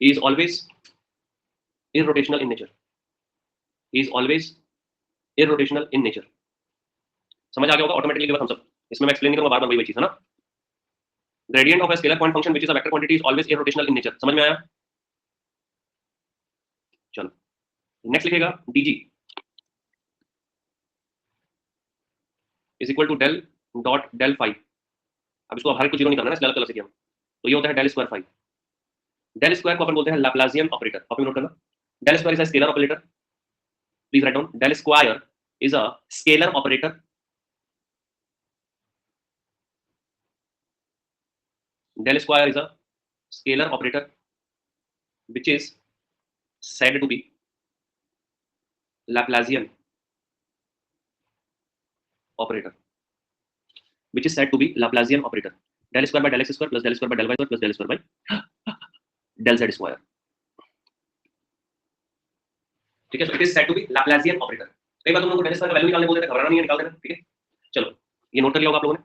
is always irrotational in nature. Is always irrotational in nature. समझ आ गया होगा automatically हम सब, इसमें मैं explain करूंगा बार बार वही चीज है ना। Gradient of a scalar point function which is a vector quantity is always irrotational in nature. समझ में आया? चलो नेक्स्ट लिखेगा, dg is equal to del dot del phi. अब इसको हर एक को जीरो निकालना है, इसलिए अलग अलग से किया, तो ये होता है del square phi. Del square को अपन बोलते हैं लैप्लासियन ऑपरेटर, कॉपी नोट करना। Del square is a scalar operator, please write down, del square is a scalar operator. Del square is a scalar operator which is said to be Laplacian operator. Which is said to be Laplacian operator. Del square by del x square plus del square by del y square plus del square by del z square. ठीक है, so it is said to be Laplacian operator. कई बार तुम लोगों को del square का value निकालने बोलते थे, घबराना नहीं है, निकाल देना, ठीक है? चलो ये नोट कर लिया होगा आप लोगों ने।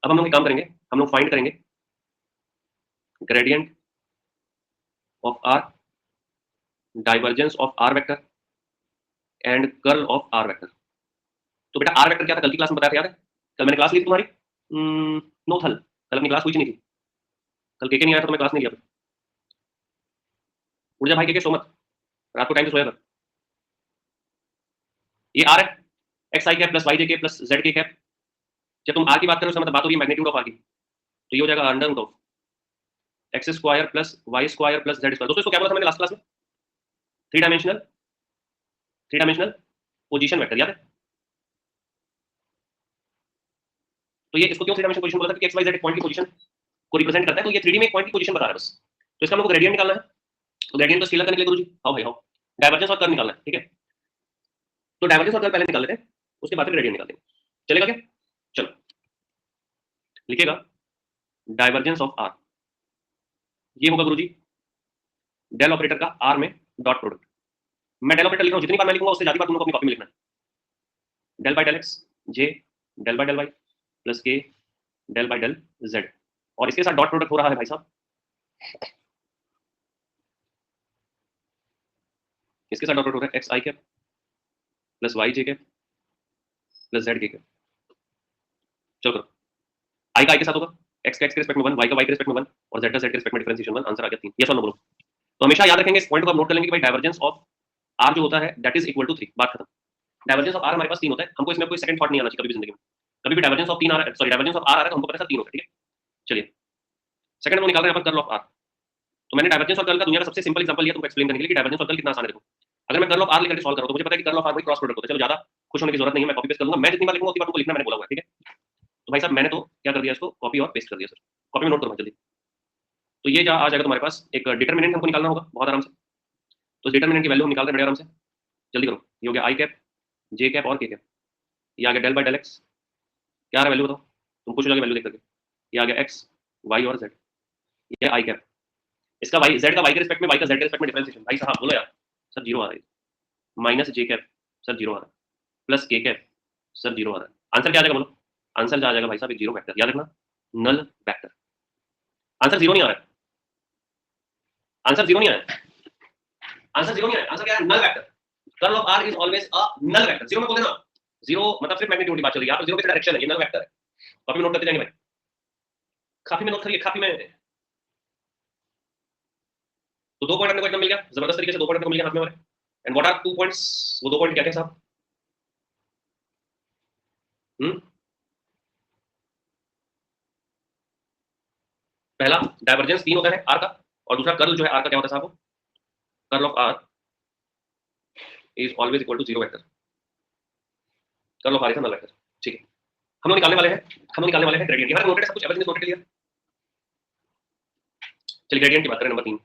अब हम लोग एक काम करेंगे, हम लोग फाइंड करेंगे gradient of r, divergence of r vector and curl of r vector. तो बेटा r वेक्टर क्या था, कल की क्लास में बताया था, याद है? कल मैंने क्लास ली थी तुम्हारी, नो थल, कल अपनी क्लास हुई नहीं थी, कल के नहीं आया था तो मैं क्लास नहीं लिया। उठ जा भाई, के सो मत, रात को टाइम से सोया कर। ये r है, एक्स आई कैप प्लस वाई जे के प्लस जेड के कैप। जब तुम r की बात करो उसका मतलब बात हो रही है मैग्नीट्यूड ऑफ r की, तो ये हो जाएगा under root of x square plus y square plus z square. दोस्तों इसको क्या बोला था मैंने लास्ट क्लास में? थ्री डायमेंशनल पोजीशन वेक्टर, याद है? तो ये इसको क्यों थ्री डायमेंशनल पोजीशन बोला था? कि एक्स वाई जेड एक पॉइंट की पोजीशन को रिप्रेजेंट करता है, तो ये 3D में एक पॉइंट की पोजीशन बता रहा है बस। तो इसका हम लोग ग्रेडियंट निकालना है, तो ग्रेडियंट को स्केलर करने के लिए गुरुजी हाउ भाई हाउ, डाइवर्जेंस और कर्ल निकालना है, ठीक है? तो डाइवर्जेंस और कर्ल पहले निकाल लेते हैं, उसके बाद फिर ग्रेडियंट निकालते हैं, चलेगा क्या? चलो लिखिएगा डाइवर्जेंस ऑफ r, ये होगा गुरुजी डेल ऑपरेटर का r में डॉट प्रोडक्ट। मैं डेल ऑपरेटर लिख रहा हूं, जितनी बार मैं लिखूंगा उससे ज्यादा बार तुम लोग अपनी कॉपी में लिखना है। Del by del x j del by del y plus k del by del z, और इसके साथ डॉट प्रोडक्ट हो रहा है भाई साहब, इसके साथ डॉट प्रोडक्ट हो रहा है एक्स आई कैप प्लस वाई जे कैप प्लस जेड के कैप। चलो करो, आई का आई के साथ होगा एक्स के रिस्पेक्ट में 1, वाई का वाई के रिस्पेक्ट में 1 और जेड का जेड के रिस्पेक्ट में डिफरेंशिएशन 1। आंसर आ गया 3। यस और नो बोलो। तो हमेशा याद रखेंगे इस पॉइंट को, आप नोट कर लेंगे कि भाई डाइवर्जेंस ऑफ r जो होता है दैट इज इक्वल टू 3, बात खत्म। डाइवर्जेंस ऑफ r हमारे पास 3 होता है, हमको इसमें कोई सेकंड थॉट नहीं आना चाहिए कभी भी जिंदगी में। कभी भी डाइवर्जेंस ऑफ 3 आ रहा है, सॉरी डाइवर्जेंस ऑफ r आ रहा है तो हमको पता है 3 होता है, ठीक है? चलिए सेकंड हम निकाल रहे हैं यहाँ पर कर्ल ऑफ r। तो मैंने डाइवर्जेंस और कर्ल का दुनिया का सबसे सिंपल एग्जांपल लिया तुमको एक्सप्लेन करने के लिए कि डाइवर्जेंस और कर्ल कितना आसान है। देखो अगर मैं कर्ल ऑफ आर लेकर सॉल्व करूं तो मुझे पता है कि कर्ल ऑफ आर वही क्रॉस प्रोडक्ट होता है। चलो ज्यादा खुश होने की जरूरत नहीं है, मैं कॉपी पेस्ट करूंगा, मैं जितनी बार लिखूंगा उतनी बार तुमको लिखना मैंने बोला हुआ है, ठीक है। तो भाई साहब मैंने तो क्या कर दिया, इसको कॉपी और पेस्ट कर दिया सर। कॉपी में नोट करो जल्दी। तो ये आ जाएगा तुम्हारे पास एक डिटर्मिनेंट हमको निकालना होगा बहुत आराम से। तो डिटर्मिनेंट की वैल्यू हम निकाल रहे हैं बड़े आराम से, जल्दी करो। ये हो गया आई कैप, जे कैप और के कैप। ये आ गया डेल बाय डेल एक्स, क्या है वैल्यू बताओ, तुम पूछ लोगे वैल्यू देख करके। ये आ गया एक्स वाई और जेड, ये आई कैप। इसका वाई जेड का वाई के रिस्पेक्ट में, वाई का जेड के रिस्पेक्ट में डिफरेंशिएशन। भाई साहब बोलो यार, सर जीरो आ रहा है। माइनस जे कैप, सर जीरो आ रहा है। प्लस के कैप, सर जीरो आ रहा है। आंसर क्या आ जाएगा बोलो, आंसर क्या आ जाएगा भाई साहब, एक जीरो वेक्टर। याद रखना, नल वेक्टर। आंसर जीरो नहीं आ रहा है, आंसर जीरो नहीं आया, आंसर जीरो नहीं आया। आंसर क्या है, null vector. Curl of r is always a null vector. Zero में बोल देना, जीरो मतलब सिर्फ मैग्नीट्यूड की बात चल रही है, यहाँ पर जीरो की डायरेक्शन है, ये नल वेक्टर है। कॉपी में नोट करते जाएंगे भाई, काफी में नोट करिए, काफी में। तो 2 पॉइंट अपने को एकदम मिल गया, जबरदस्त तरीके से 2 पॉइंट अपने को मिल गया हाथ में हमारे। एंड व्हाट आर 2 पॉइंट्स, वो 2 पॉइंट क्या थे साहब? पहला डाइवर्जेंस 3 होता है आर का, और दूसरा कर्ल जो है आर का क्या होता है साहब, curl of r is always equal to zero vector. Curl of r is null vector, ठीक है। हम लोग निकालने वाले हैं, हम लोग निकालने वाले हैं ग्रेडियंट। यहाँ नोटेड है सब कुछ, एवरीथिंग नोटेड क्लियर। चलिए ग्रेडियंट की बात करें, नंबर 3,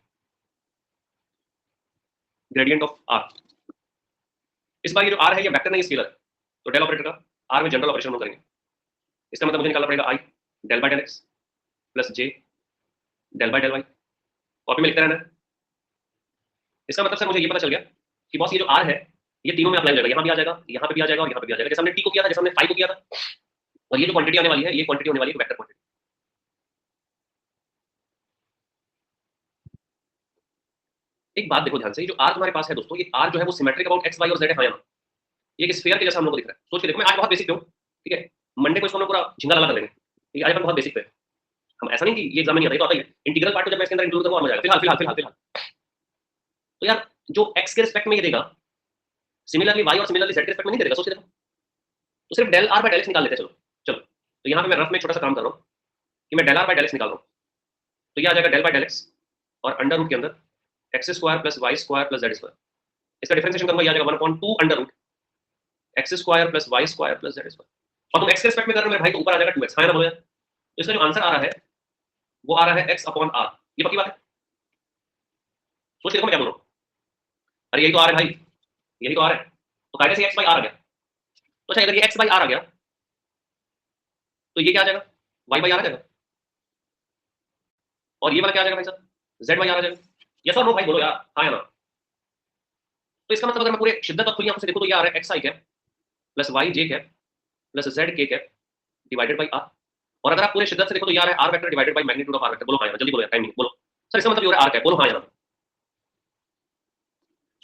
ग्रेडियंट ऑफ आर। इस बार ये जो आर है ये वेक्टर नहीं स्केलर है, तो डेल ऑपरेटर का आर में जनरल ऑपरेशन हम करेंगे। इसका मतलब मुझे निकालना पड़ेगा I del by del x plus J del by del Y. Copy में लिखते रहना है। इसका मतलब सर मुझे ये पता चल गया कि बॉस ये जो आर है ये तीनों में अप्लाई हो जाएगा, यहाँ भी आ जाएगा, यहाँ पे भी आ जाएगा और यहाँ पे भी आ जाएगा। जैसे हमने टी को किया था, जैसे हमने फाई को किया था, और ये जो क्वांटिटी आने वाली है ये क्वांटिटी होने वाली है वेक्टर क्वांटिटी। एक बात देखो ध्यान से, ये जो आर तुम्हारे पास है दोस्तों, ये आर जो है वो सिमेट्रिक अबाउट एक्स वाई और जेड है, हाँ या ना? ये एक स्फीयर के जैसा हम लोग को दिख रहा है, सोच के देखो। मैं आज बहुत बेसिक पे हूँ, ठीक है, मंडे को इसको हम लोग पूरा झिंगा लगा कर लेंगे, ठीक है। आज अपन बहुत बेसिक पे, हम ऐसा नहीं कि ये एग्जाम में नहीं आता, ये तो आता ही है। इंटीग्रल पार्ट को जब मैं इसके अंदर इंक्लूड करूंगा और मजा आएगा। फिलहाल फिलहाल फिलहाल फिलहाल तो यार जो एक्स के रिस्पेक्ट में ये देगा, सिमिलरली वाई और सिमिलरली जेड के रिस्पेक्ट में नहीं देगा, सोच के देखो। तो सिर्फ del r by del x निकाल लेते हैं, चलो चलो। तो यहाँ पे मैं रफ में छोटा सा काम कर रहा हूँ कि मैं del r by del x निकाल रहा हूँ। तो ये आ जाएगा डेल बाय डेल एक्स और अंडर रूट के अंदर x square plus y square plus z square. इसका डिफरेंशिएशन करूंगा, ये आ जाएगा 1/2 under root x square plus y square plus z square. और तुम एक्स के रिस्पेक्ट में कर रहे हो मेरे भाई, तो ऊपर आ जाएगा 2x, हाँ ना बोलो यार। तो इसका जो आंसर आ रहा है वो आ रहा है x अपॉन आर। ये पक्की बात है, सोच के देखो मैं क्या बोल रहा हूँ। अरे यही तो आर है भाई, यही तो आर है। तो कायदे से x बाई आर आ गया। तो अच्छा अगर ये x बाई आर आ गया तो ये क्या आ जाएगा, y बाई आर आ जाएगा। और ये वाला क्या आ जाएगा भाई साहब, z बाई आर आ जाएगा। यस और नो भाई बोलो यार, हाँ या ना? तो इसका मतलब अगर मैं पूरे शिद्दत और खुली आंखों से देखो तो ये आ रहा है x i cap plus y j cap plus z k cap divided by r। और अगर आप पूरे शिद्दत से देखो तो ये आ रहा है r vector divided by magnitude of r vector. बोलो हाँ या ना, जल्दी बोलो यार, टाइम नहीं, बोलो सर इसका मतलब ये हो रहा है r कैप। बोलो हाँ या ना?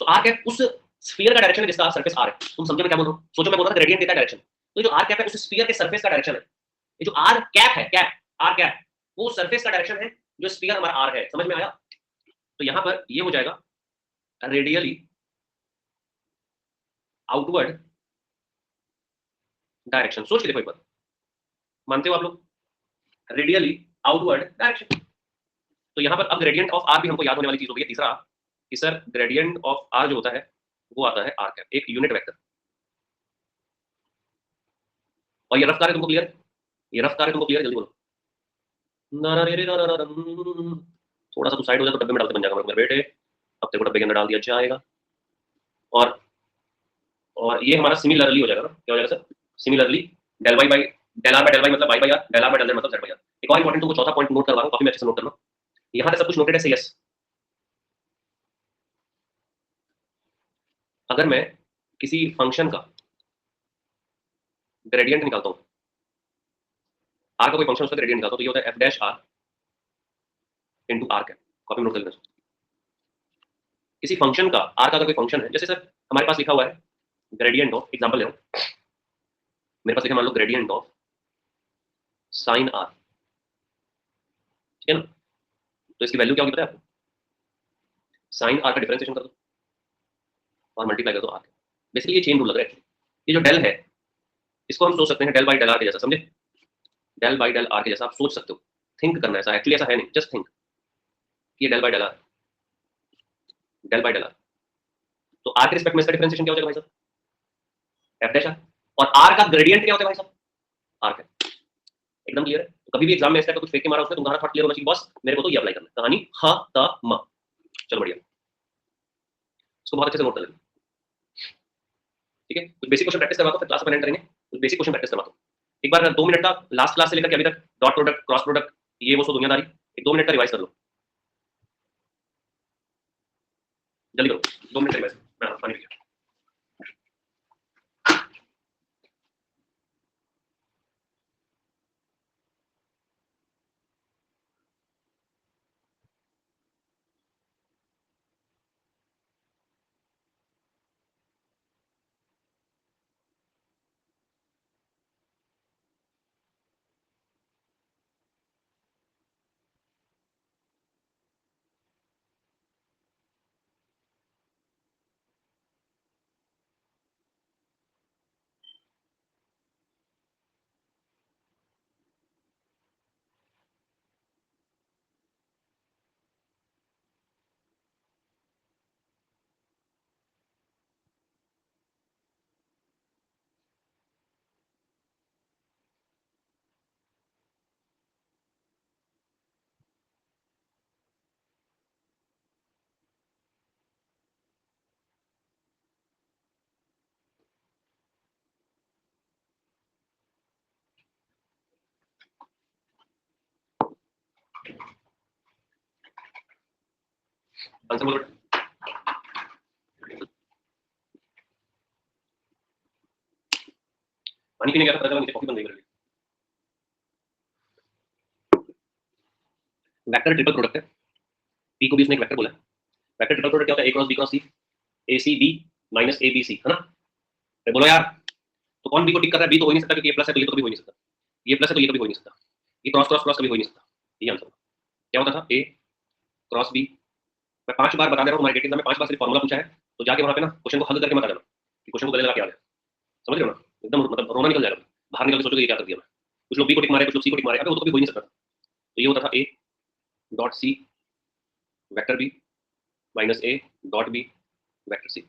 तो r कैप उस स्फीयर का डायरेक्शन है जिसका सरफेस r है। तुम समझो मैं क्या बोल रहा हूँ? सोचो मैं बोल रहा था ग्रेडियंट देता है डायरेक्शन, तो जो r कैप है उस स्फीयर के सरफेस का डायरेक्शन है। ये जो r कैप है, कैप r कैप वो सरफेस का डायरेक्शन है जो स्फीयर हमारा r है। समझ में आया? तो यहाँ पर ये हो जाएगा रेडियली आउटवर्ड डायरेक्शन। सोच के देखो एक बार, मानते हो आप लोग? Radially outward direction. तो यहाँ पर अब ग्रेडियंट ऑफ आर भी हमको याद होने वाली चीज हो गई है तीसरा, कि सर ग्रेडियंट ऑफ आर जो होता है वो आता है आर कैप, एक यूनिट वेक्टर। और ये रफ्तार है तुमको क्लियर? ये रफ्तार है तुमको क्लियर? जल्दी बोलो। थोड़ा सा तू साइड हो जाए तो डब्बे में डालते बन जाएगा मेरे बेटे। अब तेरे को डब्बे के अंदर डाल दिया जाएगा। और ये हमारा सिमिलरली हो जाएगा ना, क्या हो जाएगा sir? Similarly del Y by del R by del Y मतलब Y by R, del R by del Z मतलब जेड बाई आर। एक और इंपॉर्टेंट तुमको चौथा पॉइंट नोट करवा रहा हूँ, कॉपी में अच्छे से नोट करना। यहाँ पे सब कुछ नोटेड है, सही है। अगर मैं किसी फंक्शन का ग्रेडियंट निकालता हूँ, आर का कोई फंक्शन उसका ग्रेडियंट निकालता हूँ, तो ये होता है f dash r into are cap. Copy में नोट कर लेना। किसी फंक्शन का आर का अगर कोई फंक्शन है, जैसे सर हमारे पास लिखा हुआ है ग्रेडियंट ऑफ, एग्जांपल ले रहा हूँ, मेरे पास लिखा मान लो ग्रेडियंट ऑफ साइन आर, ठीक है ना? तो इसकी वैल्यू क्या होगी पता है आपको? साइन आर का डिफरेंशिएशन कर दो और मल्टीप्लाई कर दो आर। बेसिकली ये चेन रूल लग रहा है। ये जो डेल है इसको हम सोच सकते हैं डेल बाई डेल आर के जैसा, समझे? डेल बाई डेल आर के जैसा आप सोच सकते हो, थिंक करना है, ऐसा एक्चुअली ऐसा है नहीं, जस्ट थिंक। ये del by del r, del by del r. तो आर के रिस्पेक्ट में इसका डिफरेंशिएशन क्या हो जाएगा भाई साहब? F dash r. और आर का ग्रेडियंट क्या होता है भाई साहब? आर का। एकदम क्लियर है? तो कभी भी एग्जाम में इस टाइप का कुछ फेंक के मारा उसने, तुम्हारा थॉट क्लियर होना चाहिए बॉस, मेरे को तो ये अप्लाई करना है। कहानी ह त म। चलो बढ़िया, इसको बहुत अच्छे से नोट कर लेना, ठीक है? कुछ बेसिक क्वेश्चन प्रैक्टिस करवाता हूं, फिर क्लास में एंड करेंगे। कुछ बेसिक क्वेश्चन प्रैक्टिस करवाता हूं एक बार। 2 मिनट का लास्ट क्लास से लेकर के अभी तक डॉट प्रोडक्ट, क्रॉस प्रोडक्ट, ये वो सो दुनियादारी, एक 2 मिनट का रिवाइज कर लो, जल्दी करो। 2 मिनट का रिवाइज। मैं पानी पी के। आंसर बोलो। पानी पीने गया था, पता चला नीचे कॉफी बन गई मेरे लिए। वेक्टर ट्रिपल प्रोडक्ट है, पी को भी इसने एक वेक्टर बोला है। वेक्टर ट्रिपल प्रोडक्ट क्या होता है? A cross B cross C, A C B minus A B C, है ना? तो बोलो यार, तो कौन बी को टिक कर रहा है? बी तो हो ही नहीं सकता, क्योंकि ए प्लस है तो ये तो कभी हो ही नहीं सकता, ये प्लस है तो ये कभी हो ही नहीं सकता, ये क्रॉस क्रॉस क्रॉस कभी हो ही नहीं सकता। ये आंसर क्या होता था? ए क्रॉस बी। मैं 5 बार बता दे रहा हूँ, हमारे एग्जाम में 5 बार सिर्फ फॉर्मूला पूछा है, तो जाके वहां पे ना क्वेश्चन को हल करके मत आ जाना कि क्वेश्चन को गले लगा के आ गया। समझ रहे हो ना? एकदम मतलब रोना निकल जाएगा, बाहर निकल के सोचोगे ये क्या कर दिया मैं। कुछ लोग बी को टिक मारे, कुछ लोग सी को टिक मारे, अबे वो तो कभी हो ही नहीं सकता। तो ये होता था A dot C vector B minus A dot B vector C.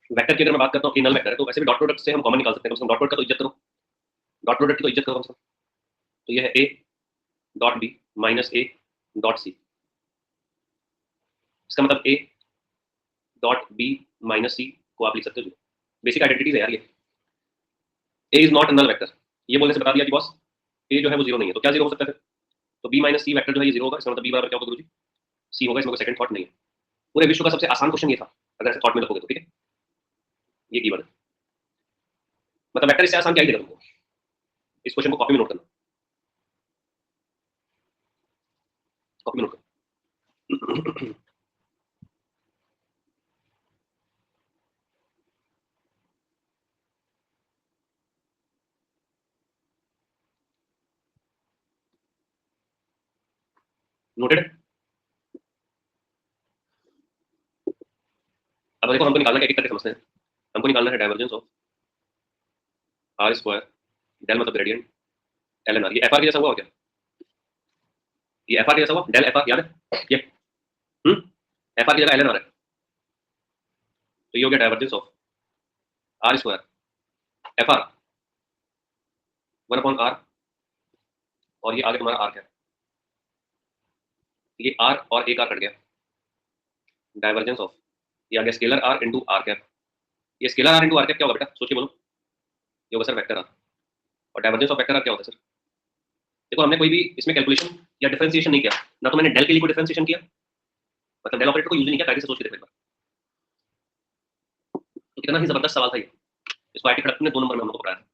Vector की अगर मैं बात करता हूँ, नल वेक्टर है, तो वैसे भी डॉट प्रोडक्ट से हम कॉमन निकाल सकते हैं, तो डॉट प्रोडक्ट का तो इज्जत करो, डॉट प्रोडक्ट की तो इज्जत करो कम से कम। तो ये है A dot B minus A dot C, इसका मतलब A dot B minus C को आप लिख सकते हो। बेसिक आइडेंटिटीज है यार ये। ए इज नॉट नल वेक्टर, ये बोलने से बता दिया कि बॉस ए जो है वो जीरो नहीं है, तो क्या जीरो हो सकता है फिर? तो बी माइनस सी वेक्टर जो है ये जीरो होगा, इसका मतलब बी बराबर क्या होगा गुरुजी? सी होगा, इसमें कोई सेकंड थॉट नहीं है। पूरे विश्व का सबसे आसान क्वेश्चन ये था, अगर ऐसे थॉट में रखोगे तो, ठीक है? ये कीवर्ड है, मतलब वेक्टर इससे आसान क्या ही देगा तुमको। इस क्वेश्चन को कॉपी में नोट करना, कॉपी में नोट करना। नोटेड। अब देखो हमको निकालना क्या, एक करके समझते हैं। हमको निकालना है divergence of R square, del मतलब ग्रेडियंट, एल एन आर। ये एफ आर के जैसा हुआ क्या? ये एफ आर के जैसा हुआ, डेल एफ आर, याद है ये? एफ आर की जगह एल एन आर है, तो ये हो गया divergence of R square F R 1/r, और ये आगे तुम्हारा आर क्या है? ये आर और एक आर कट गया, डाइवर्जेंस ऑफ, ये आ गया scalar R into are cap. ये scalar R into are cap क्या होगा बेटा? सोच के बोलो। ये होगा सर वेक्टर आर। और डाइवर्जेंस ऑफ वेक्टर आर क्या होता है सर? देखो हमने कोई भी इसमें कैलकुलेशन या डिफरेंशिएशन नहीं किया ना, तो मैंने डेल के लिए कोई डिफरेंशिएशन किया, मतलब डेल ऑपरेटर को यूज नहीं किया, कायदे से सोच के देखो एक बार। तो कितना ही जबरदस्त सवाल था ये। इसको आईटी खड़गपुर ने 2 नंबर में हमको पढ़ाया था।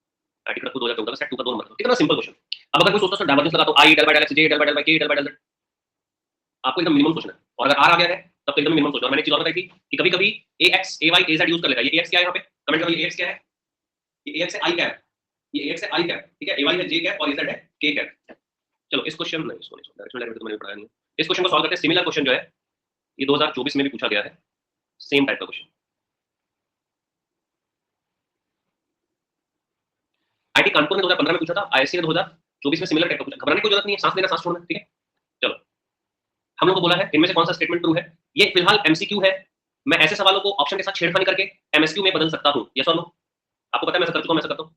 आईटी खड़गपुर 2014 का सेट 2 का 2 नंबर था। कितना सिंपल क्वेश्चन। अब अगर कोई सोचता है डाइवर्जेंस लगा तो I del by del x J del by del by K del by del Z, आपको एकदम मिनिमम सोचना है। और अगर आर आ गया है तब तो एकदम मिनिमम सोचना। और मैंने एक चीज और बताई थी कि कभी कभी ए एक्स ए वाई ए जेड यूज कर लेगा। ये एक्स क्या है यहाँ पे? कमेंट करो, ये एक्स क्या है? ये एक्स है आई क्या है? ये एक्स है आई क्या है? ठीक है, ए वाई है जे क्या है, और ये जेड है के क्या है। चलो इस क्वेश्चन नहीं, इसको नहीं, डायरेक्शनल डेरिवेटिव तो मैंने पढ़ाया नहीं है। इस क्वेश्चन को सॉल्व करते हैं। सिमिलर क्वेश्चन जो है ये 2024 में भी पूछा गया है, सेम टाइप का क्वेश्चन। आईटी कानपुर ने 2015 में पूछा था, आईआईसी ने 2024 में सिमिलर टाइप का पूछा। घबराने की कोई जरूरत नहीं है, सांस लेना सांस छोड़ना, ठीक है। चलो हम लोग को बोला है इनमें से कौन सा स्टेटमेंट ट्रू है। ये फिलहाल एमसीक्यू है, मैं ऐसे सवालों को ऑप्शन के साथ छेड़खानी करके एमएसक्यू में बदल सकता हूं, यस और नो। आपको पता है मैं ऐसा कर चुका हूं, मैं ऐसा करता हूं।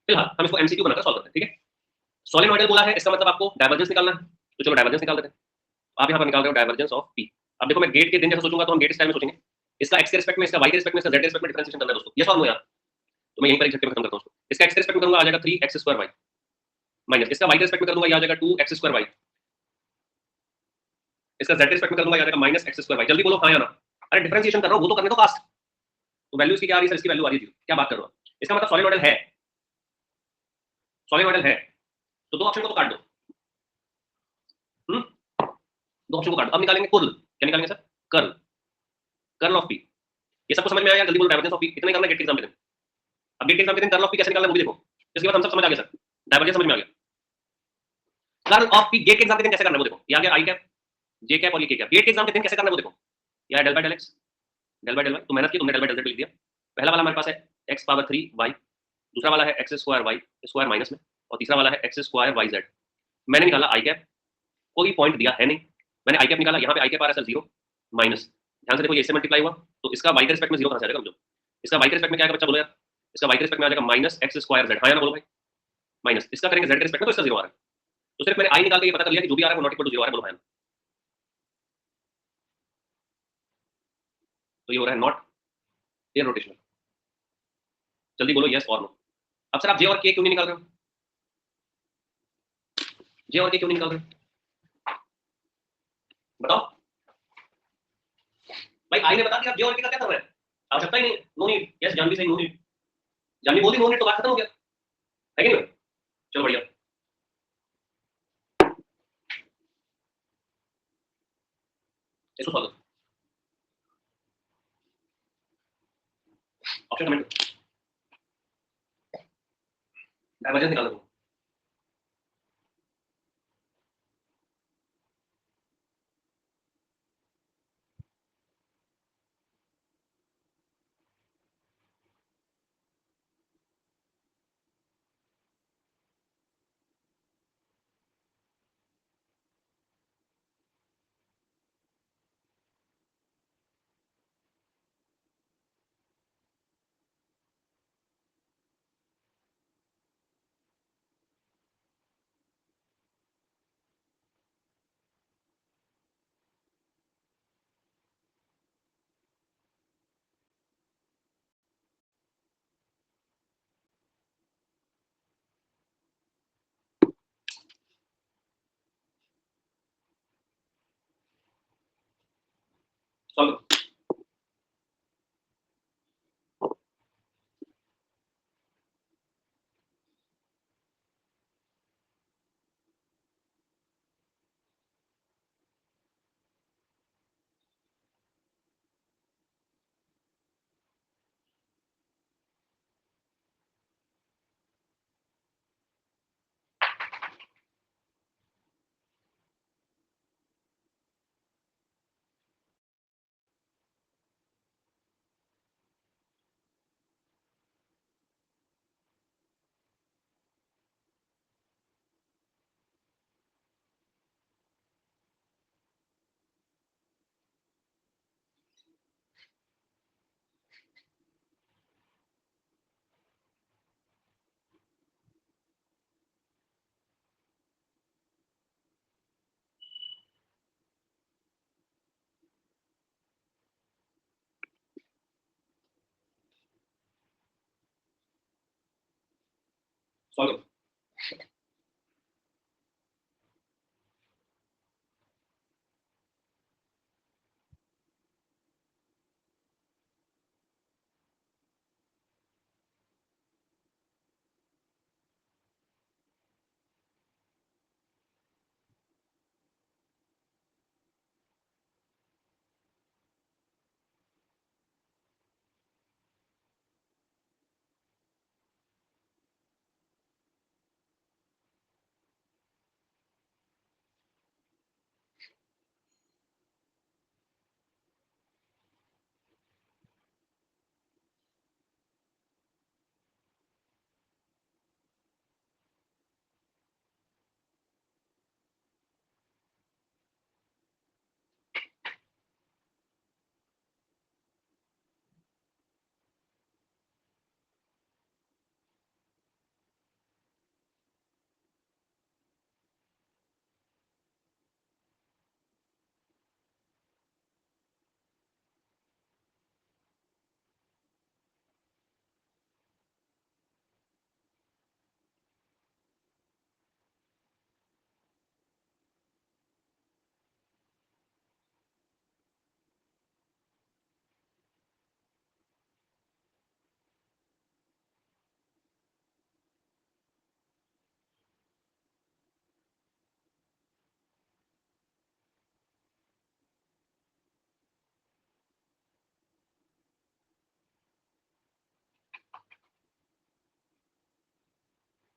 फिलहाल हम इसको एमसीक्यू बनाकर सॉल्व करते हैं, ठीक है। सोलेनोइडल बोला है, इसका मतलब आपको डाइवर्जेंस निकालना है, तो चलो डाइवर्जेंस निकाल देते हैं। आप यहाँ पर निकाल रहे हो डाइवर्जेंस ऑफ पी। अब देखो मैं गेट के दिन जैसा सोचूंगा तो हम गेट स्टाइल में सोचेंगे, इसका एक्स के रिस्पेक्ट में, इसका वाई के रिस्पेक्ट में, इसका जेड के रिस्पेक्ट में डिफरेंशिएशन करना है दोस्तों, ये सॉल्व हो यार। तो मैं यहीं पर एक झटके में खत्म करता हूं उसको। इसका एक्स के रिस्पेक्ट में करूंगा, आ जाएगा 3x² वाई, माइनस इसका वाई के रिस्पेक्ट में कर दूंगा, ये आ जाएगा 2x² वाई, इसका जेड के रिस्पेक्ट में कर दूंगा, ये आ जाएगा -x² वाई। जल्दी बोलो हाँ या ना। अरे डिफरेंशिएशन कर रहा हूं, वो तो करने दो फास्ट। तो वैल्यू इसकी क्या आ रही है सर, इसकी वैल्यू आ रही है 0, क्या बात कर रहा हूं। इसका मतलब सॉलिनोइडल है, सॉलिनोइडल है। तो दो ऑप्शन को तो काट दो, दो ऑप्शन को काट दो। अब निकालेंगे कुर्ल, क्या निकालेंगे sir, curl, curl of P. ये सबको समझ में आया, जल्दी बोलो डाइवर्जेंस ऑफ पी। इतना ही करना गेट के एग्जाम के दिन। अब गेट के एग्जाम के दिन कर्ल ऑफ पी कैसे निकालना है वो भी देखो, इसके बाद हम सब समझ आ गया सर, डाइवर्जेंस समझ में आ गया। कर्ल ऑफ पी गेट के एग्जाम के दिन कैसे करना है वो देखो, ये आ गया आई कैप, जे कैप और ये के कैप। गेट के एग्जाम के दिन कैसे करना है वो देखो, ये है del by del x, del by del Y. तो मेहनत की तुमने, डेल बाय डेल जेड लिख दिया। पहला वाला हमारे पास है x पावर 3 y, दूसरा वाला है x square y square minus में, और तीसरा वाला है x स्क्वायर y z। मैंने निकाला आई कैप, कोई पॉइंट दिया है नहीं, मैंने आई कैप निकाला, यहाँ पे आई कैप आ रहा है सर 0 माइनस। ध्यान से देखो ये इससे मल्टीप्लाई हुआ, तो इसका y के रिस्पेक्ट में 0 कहां से आ जाएगा, इसका y के रिस्पेक्ट में क्या आएगा बच्चा, बोलो यार। इसका y के रिस्पेक्ट में आ जाएगा माइनस एक्स स्क्वायर जेड, हाँ या ना बोलो भाई। माइनस इसका करेंगे z के रिस्पेक्ट में, तो इसका 0 आ रहा है। तो सिर्फ मैंने आई निकाल के ये पता कर लिया कि जो भी आ रहा है वो नॉट इक्वल टू 0 आ रहा है, बोलो भाई। तो ये हो रहा है नॉट एयर रोटेशनल। जल्दी बोलो यस और नो। अब सर आप जे और के क्यों नहीं निकाल रहे हो, जे और के क्यों नहीं निकाल रहे हो बताओ भाई। आई ने बता दिया, जे और के का क्या कर रहा है, आवश्यकता ही नहीं, नो नीड। यस जानवी सही, नो नीड। जानवी बोली नो नीड तो बात खत्म हो गया, है कि नहीं। चलो बढ़िया, इसको सॉल्व ऑप्शन कमेंट, डाइवर्जेंस निकाल दो। सॉल्व सॉल्व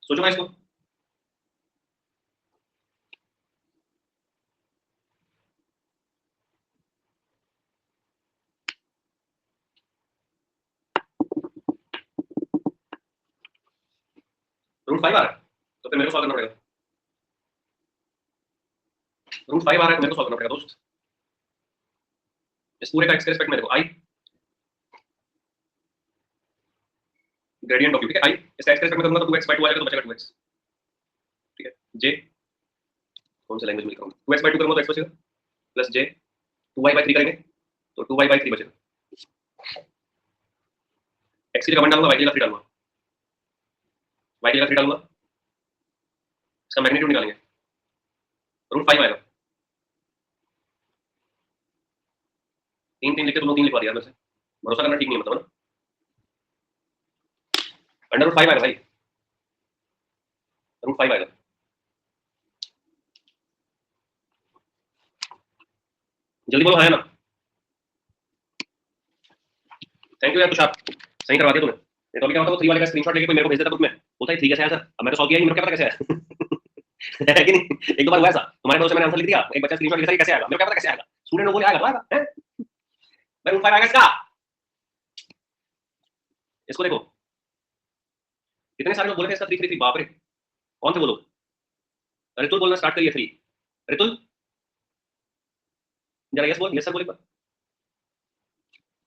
सोचो भाई इसको। √5 आ रहा है तो फिर मेरे को सॉल्व करना पड़ेगा। √5 आ रहा है तो मेरे को सॉल्व करना पड़ेगा दोस्त। इस पूरे का एक्स के रिस्पेक्ट में देखो आई ग्रेडियंट ऑफ यू, ठीक है। आई इसका एक्स के रिस्पेक्ट में करूंगा तो 2x/2 आएगा तो बचेगा 2x, ठीक है। जे कौन सा लैंग्वेज में लिखूंगा, 2x/2 करूंगा तो x बचेगा प्लस जे 2y/3 करेंगे तो 2y/3 बचेगा। x की जगह 1 डालूंगा, y की जगह 3 डालूंगा, y की जगह 3 डालूंगा, इसका मैग्नीट्यूड निकालेंगे, √5 आएगा। 3 3 लिख के तुम लोग 3 लिखवा दिया मेरे से, भरोसा करना ठीक नहीं है मतलब ना। √5 आएगा भाई, √5 आएगा। जल्दी बोलो हाँ या ना। थैंक यू यार तुषार, सही करवा दिया तूने। ये तो अभी क्या होता है, वो 3 वाले का स्क्रीनशॉट लेके कोई मेरे को भेज देता ग्रुप में, बोलता है 3 कैसे आया सर, अब मैं तो सॉल्व किया ही नहीं, मेरे को क्या पता कैसे आया है कि नहीं। एक दो बार हुआ ऐसा, तुम्हारे दोस्त से मैंने आंसर लिख दिया, एक बच्चा स्क्रीनशॉट लेके कैसे आएगा, मेरे को क्या पता कैसे आएगा, स्टूडेंट लोग बोले आएगा तो आएगा हैं। भाई √5 आएगा इसका। इसको देखो कितने सारे लोग बोले थे इसका 3 3 3, बाप रे कौन थे वो लोग। रितुल बोलना स्टार्ट करिए 3। रितुल जरा यस बोल, यस सर बोले पर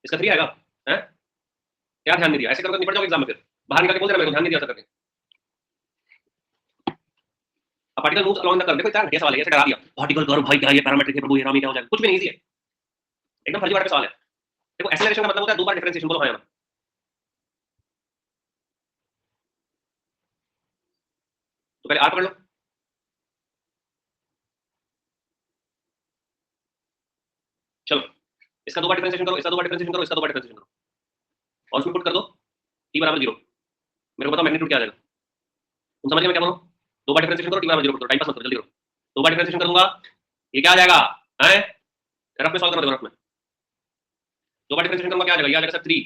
इसका 3 आएगा हैं। क्या ध्यान नहीं दिया, ऐसे करोगे निपट जाओगे एग्जाम में, फिर बाहर निकल के बोल देना मेरे को ध्यान नहीं दिया सर करके। अब particle moves along the curve, देखो इतना घटिया सवाल है, ऐसे डरा दिया पार्टिकल कर्व भाई क्या ये पैरामीट्रिक है प्रभु, ये रामी क्या हो जाएगा, कुछ भी नहीं, इजी है एकदम, फर्जी वाला सवाल है। देखो एक्सेलरेशन का मतलब होता है 2 बार डिफरेंशिएशन, बोलो हाँ या ना। तो पहले आर पकड़ लो, चलो इसका 2 बार डिफरेंशिएशन करो, इसका 2 बार डिफरेंशिएशन करो, इसका 2 बार डिफरेंशिएशन करो और उसमें पुट कर दो t बराबर 0। मेरे को बताओ मैग्नीट्यूड क्या आ जाएगा, तुम समझ गए मैं क्या बोलूं। 2 बार डिफरेंशिएशन करो, t बराबर 0 पुट करो, टाइम पास मत करो, जल्दी करो। 2 बार डिफरेंशिएशन करूंगा, ये क्या आ जाएगा हैं, रफ में सॉल्व करना, देखो रफ में 2 बार डिफरेंशिएशन करूंगा क्या आ जाएगा, ये आ जाएगा सर 3।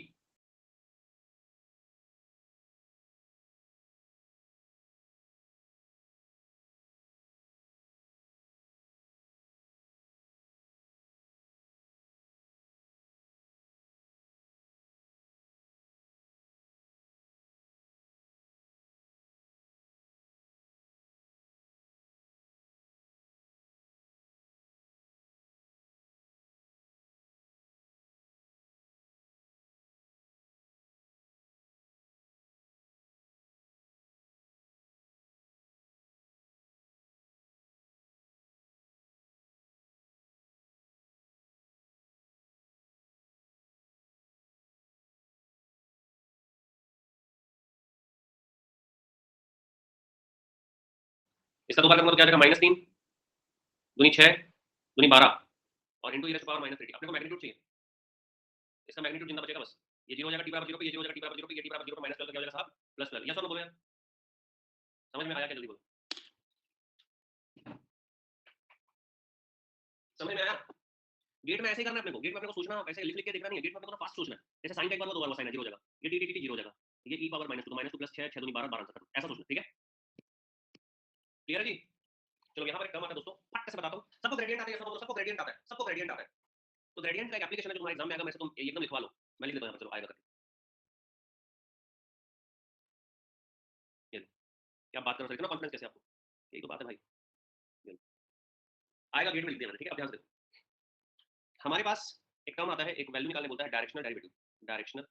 इसका 2 बार करूंगा तो क्या आ जाएगा -3 दूनी 6 दूनी 12 और इनटू e⁻−3t। अपने को मैग्नीट्यूड चाहिए, इसका मैग्नीट्यूड जितना बचेगा बस, ये 0 हो जाएगा t बराबर 0 पे, ये 0 हो जाएगा t बराबर 0 पे, ये t बराबर 0 पे -12 क्या हो जाएगा साहब +12। यस और नो बोलो यार, समझ में आया क्या, जल्दी बोलो, समझ में आया। गेट में ऐसे ही करना है अपने को, गेट में अपने को सोचना ऐसे लिख लिख के देखना नहीं है, गेट में अपने को फास्ट सोचना है। जैसे साइन का एक बार 2 बार साइन है 0 हो जाएगा, ये टी टी टी 0 हो जाएगा, ये e⁻² तो -2 + 6 6 दूनी 12 12 आंसर करना, ऐसा सोचना, ठीक है। क्लियर है जी। चलो यहाँ पर एक टर्म आता है दोस्तों, फट से बताता हूँ, सबको ग्रेडियंट आता है, सबको ग्रेडियंट आता है, सबको ग्रेडियंट आता है। तो ग्रेडियंट का एक एप्लीकेशन है जो तुम्हारे एग्जाम में आएगा, मैं से तुम एकदम लिखवा लो, मैं लिख देता हूं यहाँ पर, चलो आएगा करके। ये क्या बात कर रहे हो, इतना कॉन्फिडेंस कैसे आपको, यही तो बात है भाई। ये आएगा, गेट में लिख देना, ठीक है। अब ध्यान से देखो, हमारे पास एक टर्म आता है, एक वैल्यू निकालने बोलता है directional derivative. Directional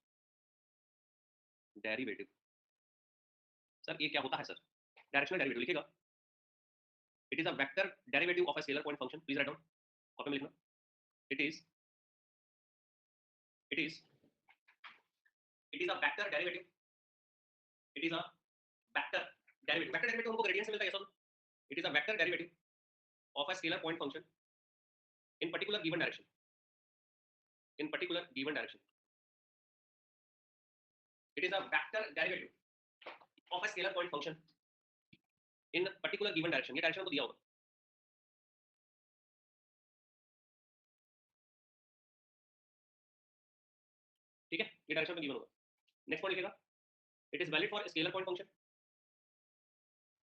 derivative sir ये क्या होता है सर, डायरेक्शनल डेरिवेटिव लिखेगा, it is a vector derivative of a scalar point function, please write down, copy में लिखना। It is it is it is a vector derivative, it is a vector derivative, vector derivative हमको gradient से मिलता है, sir it is a vector derivative of a scalar point function in particular given direction, in particular given direction, it is a vector derivative of a scalar point function in particular given direction, ये direction को दिया होगा, ठीक है, ये direction में given होगा। Next point लिखेगा, it is valid for scalar point function,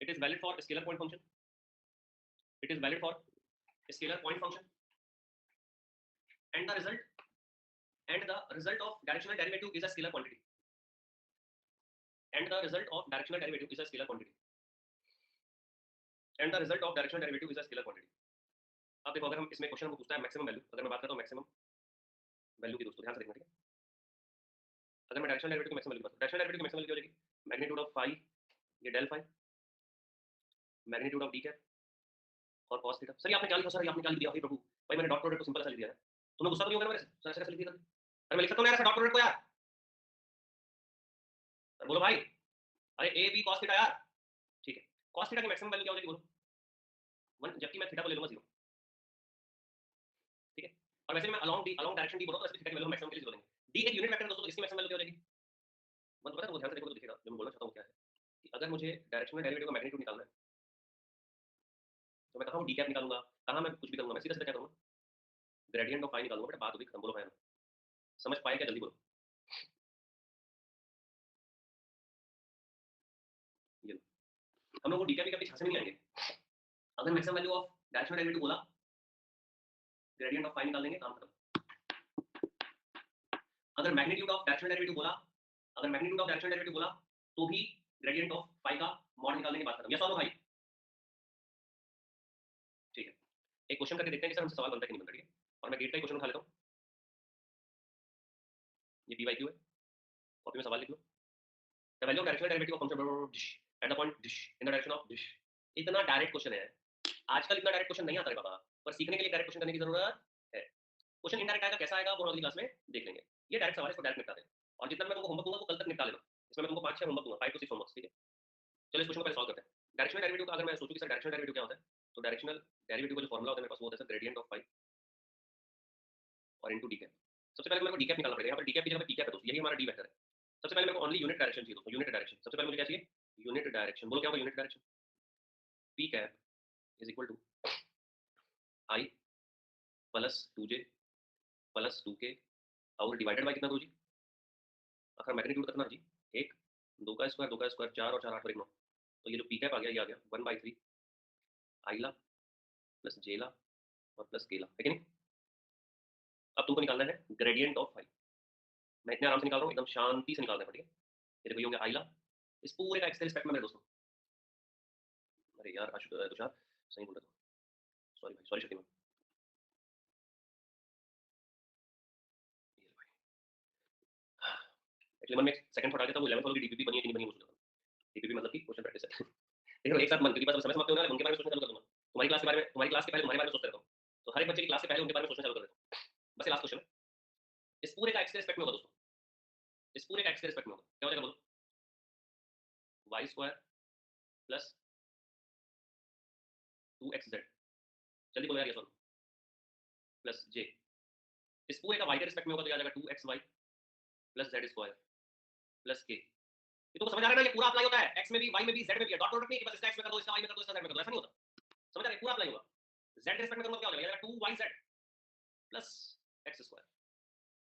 It is valid for scalar point function. It is valid for scalar point function. And the result of directional derivative is a scalar quantity. And the result of directional derivative is a scalar quantity. And the result of directional derivative is a scalar quantity. अब देखो अगर हम इसमें question हमको पूछता है maximum value, अगर मैं बात करता हूँ मैक्सिमम वैल्यू की, दोस्तों ध्यान से देखना, ठीक है। अगर मैं डायरेक्शनल डेरिवेटिव की मैक्सिमम वैल्यू बात करूं, डायरेक्शनल डेरिवेटिव की मैक्सिमम वैल्यू क्या हो जाएगी? मैग्नीट्यूड ऑफ फाई, ये del phi, magnitude of D cap और cos थीटा। सर ये आपने क्या लिखा? सर ये आपने क्या लिख दिया? हे प्रभु, भाई मैंने डॉट प्रोडक्ट को सिंपल ऐसा लिख दिया है। तुम्हें गुस्सा तो नहीं होगा ना मेरे से? सर ऐसे कैसे लिख दिया? अरे मैं लिख सकता हूं ना ऐसा डॉट प्रोडक्ट को यार। सर बोलो भाई, अरे ए बी cos थीटा यार, ठीक है। cos थीटा की मैक्सिमम वैल्यू क्या हो जाएगी बोलो? 1, जबकि मैं थीटा को ले लूंगा 0, ठीक है। और वैसे मैं अलोंग डायरेक्शन डी बोलो तो इसमें थीटा की वैल्यू मैक्सिमम के लिए 0 देंगे। डी एक यूनिट वेक्टर है दोस्तों, तो इसकी मैक्सिमम वैल्यू क्या हो जाएगी? मतलब पता है, वो ध्यान से देखो तो दिखेगा। जो मैं बोलना चाहता हूं क्या है कि अगर मुझे डायरेक्शनल डेरिवेटिव का मैग्नीट्यूड निकालना है तो मैं कहां डी कैप निकालूंगा, कहां मैं कुछ भी करूंगा, मैं सीधा सीधा क्या करूंगा? ग्रेडियंट ऑफ फाई निकालूंगा। बेटा बात होगी खत्म, बोलो भाई समझ पाए क्या? जल्दी बोलो। ये हम लोग को डी कैप के पीछे नहीं आएंगे। अगर maximum value of directional derivative बोला, ग्रेडियंट ऑफ फाई निकाल देंगे, काम खत्म। अगर मैग्नीट्यूड ऑफ डायरेक्शनल डेरिवेटिव बोला, अगर मैग्नीट्यूड ऑफ डायरेक्शनल डेरिवेटिव बोला तो भी ग्रेडियंट ऑफ फाई का मॉड निकाल देंगे, बात खत्म। यस और नो भाई? ठीक है, एक क्वेश्चन करके देखते हैं कि सर हमसे सवाल बनता है कि नहीं बनता, ठीक है। और मैं गेट का क्वेश्चन उठा लेता हूं। ये पीवाईक्यू है, कॉपी में सवाल लिख लो। The value of directional derivative of function at the point in the direction of इतना डायरेक्ट क्वेश्चन है। आजकल इतना डायरेक्ट क्वेश्चन नहीं आता है बाबा, पर सीखने के लिए डायरेक्ट क्वेश्चन करने की जरूरत है। क्वेश्चन इनडायरेक्ट आएगा, कैसा आएगा वो अगली क्लास में देख लेंगे। ये डायरेक्ट सवाल है, इसको डायरेक्ट निपटा दें। और जितना मैं तुमको होमवर्क दूंगा वो कल तक निपटा लेना। इसमें मैं तुमको 5-6 होमवर्क दूंगा, 5 to 6 होमवर्क, ठीक है। चलो इस क्वेश्चन को पहले सॉल्व करते हैं। डायरेक्शनल डेरिवेटिव का अगर मैं सोचूं कि सर डायरेक्शनल डेरिवेटिव क्या होता है, तो डायरेक्शनल डेरिवेटिव का जो फॉर्मूला होता है मेरे पास वो होता है सर ग्रेडियंट ऑफ फाई और इनटू डी कैप। सबसे पहले मेरे को डी कैप निकालना पड़ेगा। यहाँ पर डी कैप की जगह पी कैप है दोस्तों, यही हमारा डी वेक्टर है। सबसे पहले मेरे को ओनली यूनिट डायरेक्शन चाहिए दोस्तों, यूनिट डायरेक्शन। सबसे पहले मुझे क्या चाहिए? Unit direction. बोलो क्या होगा unit direction? P cap is equal to I plus 2j plus 2k और डिवाइडेड बाय कितना दो जी? आखिर मैग्नीट्यूड कितना जी? 1, 2 का स्क्वायर 2 का स्क्वायर 4 और 4 8 और 1 9। तो ये जो पी कैप आ गया, ये आ गया 1/3 आईला प्लस जेला और प्लस केला, है कि नहीं? अब तुमको निकालना है ग्रेडियंट ऑफ फाई। मैं इतने आराम से निकाल रहा हूँ, एकदम शांति से निकालना है, ठीक है। ये देखो ये हो गया आईला, इस पूरे का एक्स के रिस्पेक्ट में मेरे दोस्तों। अरे यार तुषार सही बोल रहा था, सॉरी भाई, सॉरी शक्तिमान। एक्चुअली मन में एक सेकंड थॉट आ गया था, वो 11th वालों की डीपीपी बनी है कि नहीं बनी, वो सोच रहा था। डीपीपी मतलब कि क्वेश्चन प्रैक्टिस है। देखो एक साथ मन, क्योंकि बस समय समाप्त होने वाला है, उनके बारे में सोचना चालू कर दूंगा। तुम्हारी क्लास के बारे में, तुम्हारी क्लास के पहले तुम्हारे बारे में सोचते रहता हूँ। तो हर एक बच्चे की क्लास के पहले उनके बारे में सोचना चालू कर देता हूँ। बस ये लास्ट क्वेश्चन है, इस पूरे का एक्स के रिस्पेक्ट में होगा दोस्तों। इस पूरे का एक्स के रिस्पेक्ट में होगा, क्या हो जाएगा बोलो? वाई स्क्वायर प्लस 2xz, जल्दी बोलो यार, ये सॉल्व प्लस जे। इस पूरे का वाई के रिस्पेक्ट में होगा तो आ जाएगा 2xy plus z square plus k। ये तो समझ आ रहा है ना, ये पूरा अप्लाई होता है x में भी, y में भी, z में भी है। डॉट प्रोडक्ट नहीं कि बस इसका x में कर दो, इसका y में कर दो, इसका z में कर दो, ऐसा नहीं होता। समझ आ रहा है? पूरा अप्लाई होगा। z के रिस्पेक्ट में करूंगा तो क्या हो जाएगा? 2yz plus x square.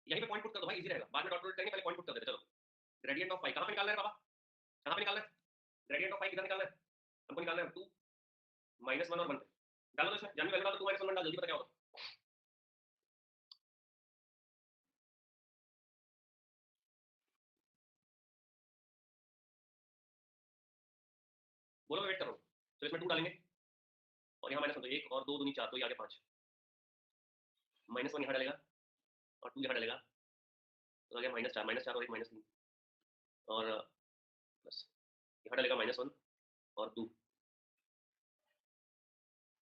यहीं पे पॉइंट पुट कर दो भाई, इजी रहेगा। बाद में डॉट प्रोडक्ट करेंगे, पहले पॉइंट पुट कर देते। चलो ग्रेडियंट ऑफ फाई कहां पे निकालना है बाबा? कहां पे निकालना है ग्रेडियंट ऑफ फाई? किधर निकालना है हमको? निकालना है 2 -1 और 1 पे। डालो तो इसमें जानवी वैल्यू डालो, 2 - 1 डाल, जल्दी पता क्या होगा? बोलो, मैं वेट कर रहा हूं। चलो इसमें 2 डालेंगे और यहां -1 तो 1 और 2 दूनी 4, तो ये आ गया 5। -1 यहां डालेगा और 2 यहां डालेगा तो आ गया -4 और 1 -3 और बस यहां डालेगा -1 और 2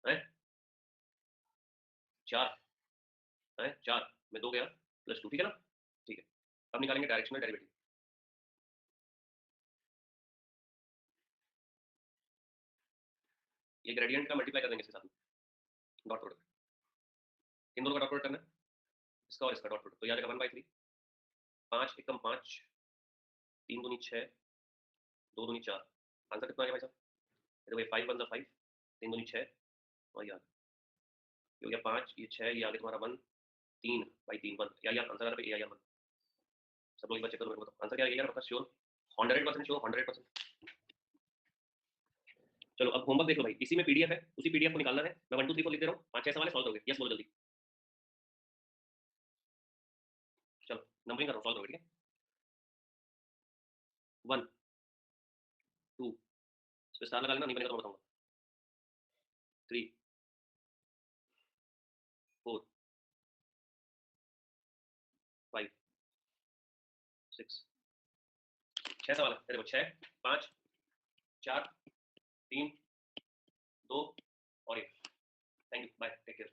है 4 है 4 में 2 गया प्लस 2, ठीक है ना? ठीक है, अब निकालेंगे डायरेक्शनल डेरिवेटिव। ये ग्रेडियंट का मल्टीप्लाई कर देंगे इसके साथ में, डॉट प्रोडक्ट। इन दोनों का डॉट प्रोडक्ट करना है, इसका और इसका डॉट प्रोडक्ट, तो ये आ जाएगा 1/3। 5 एकम 5, 3 दूनी 6, 2 दूनी 4। आंसर कितना आ गया भाई साहब? ये देखो, 5 1 5, 3 दूनी 6 और ये हो गया 5, ये 6, ये आ गया तुम्हारा 1 3/3 1। या यार आंसर आ रहा है, या 1। सब लोग एक बार चेक करो मेरे को, तो आंसर क्या है यार? पक्का श्योर? 100% श्योर? 100%? चलो अब होमवर्क देख लो भाई, इसी में पीडीएफ है, उसी पीडीएफ को निकालना है। मैं 1 2 3 4 लिख दे रहा हूँ, 5 6 सवाल सॉल्व करोगे। यस बोलो जल्दी। चलो नंबरिंग कर रहा हूँ, सॉल्व करोगे ठीक है। 1 2 इस पे स्टार लगा लेना, नहीं बनेगा तो मैं बताऊंगा। 3 4 5 6 6 सवाल है तेरे को, 6 5 4 3 2 और 1। Thank you, bye, take care.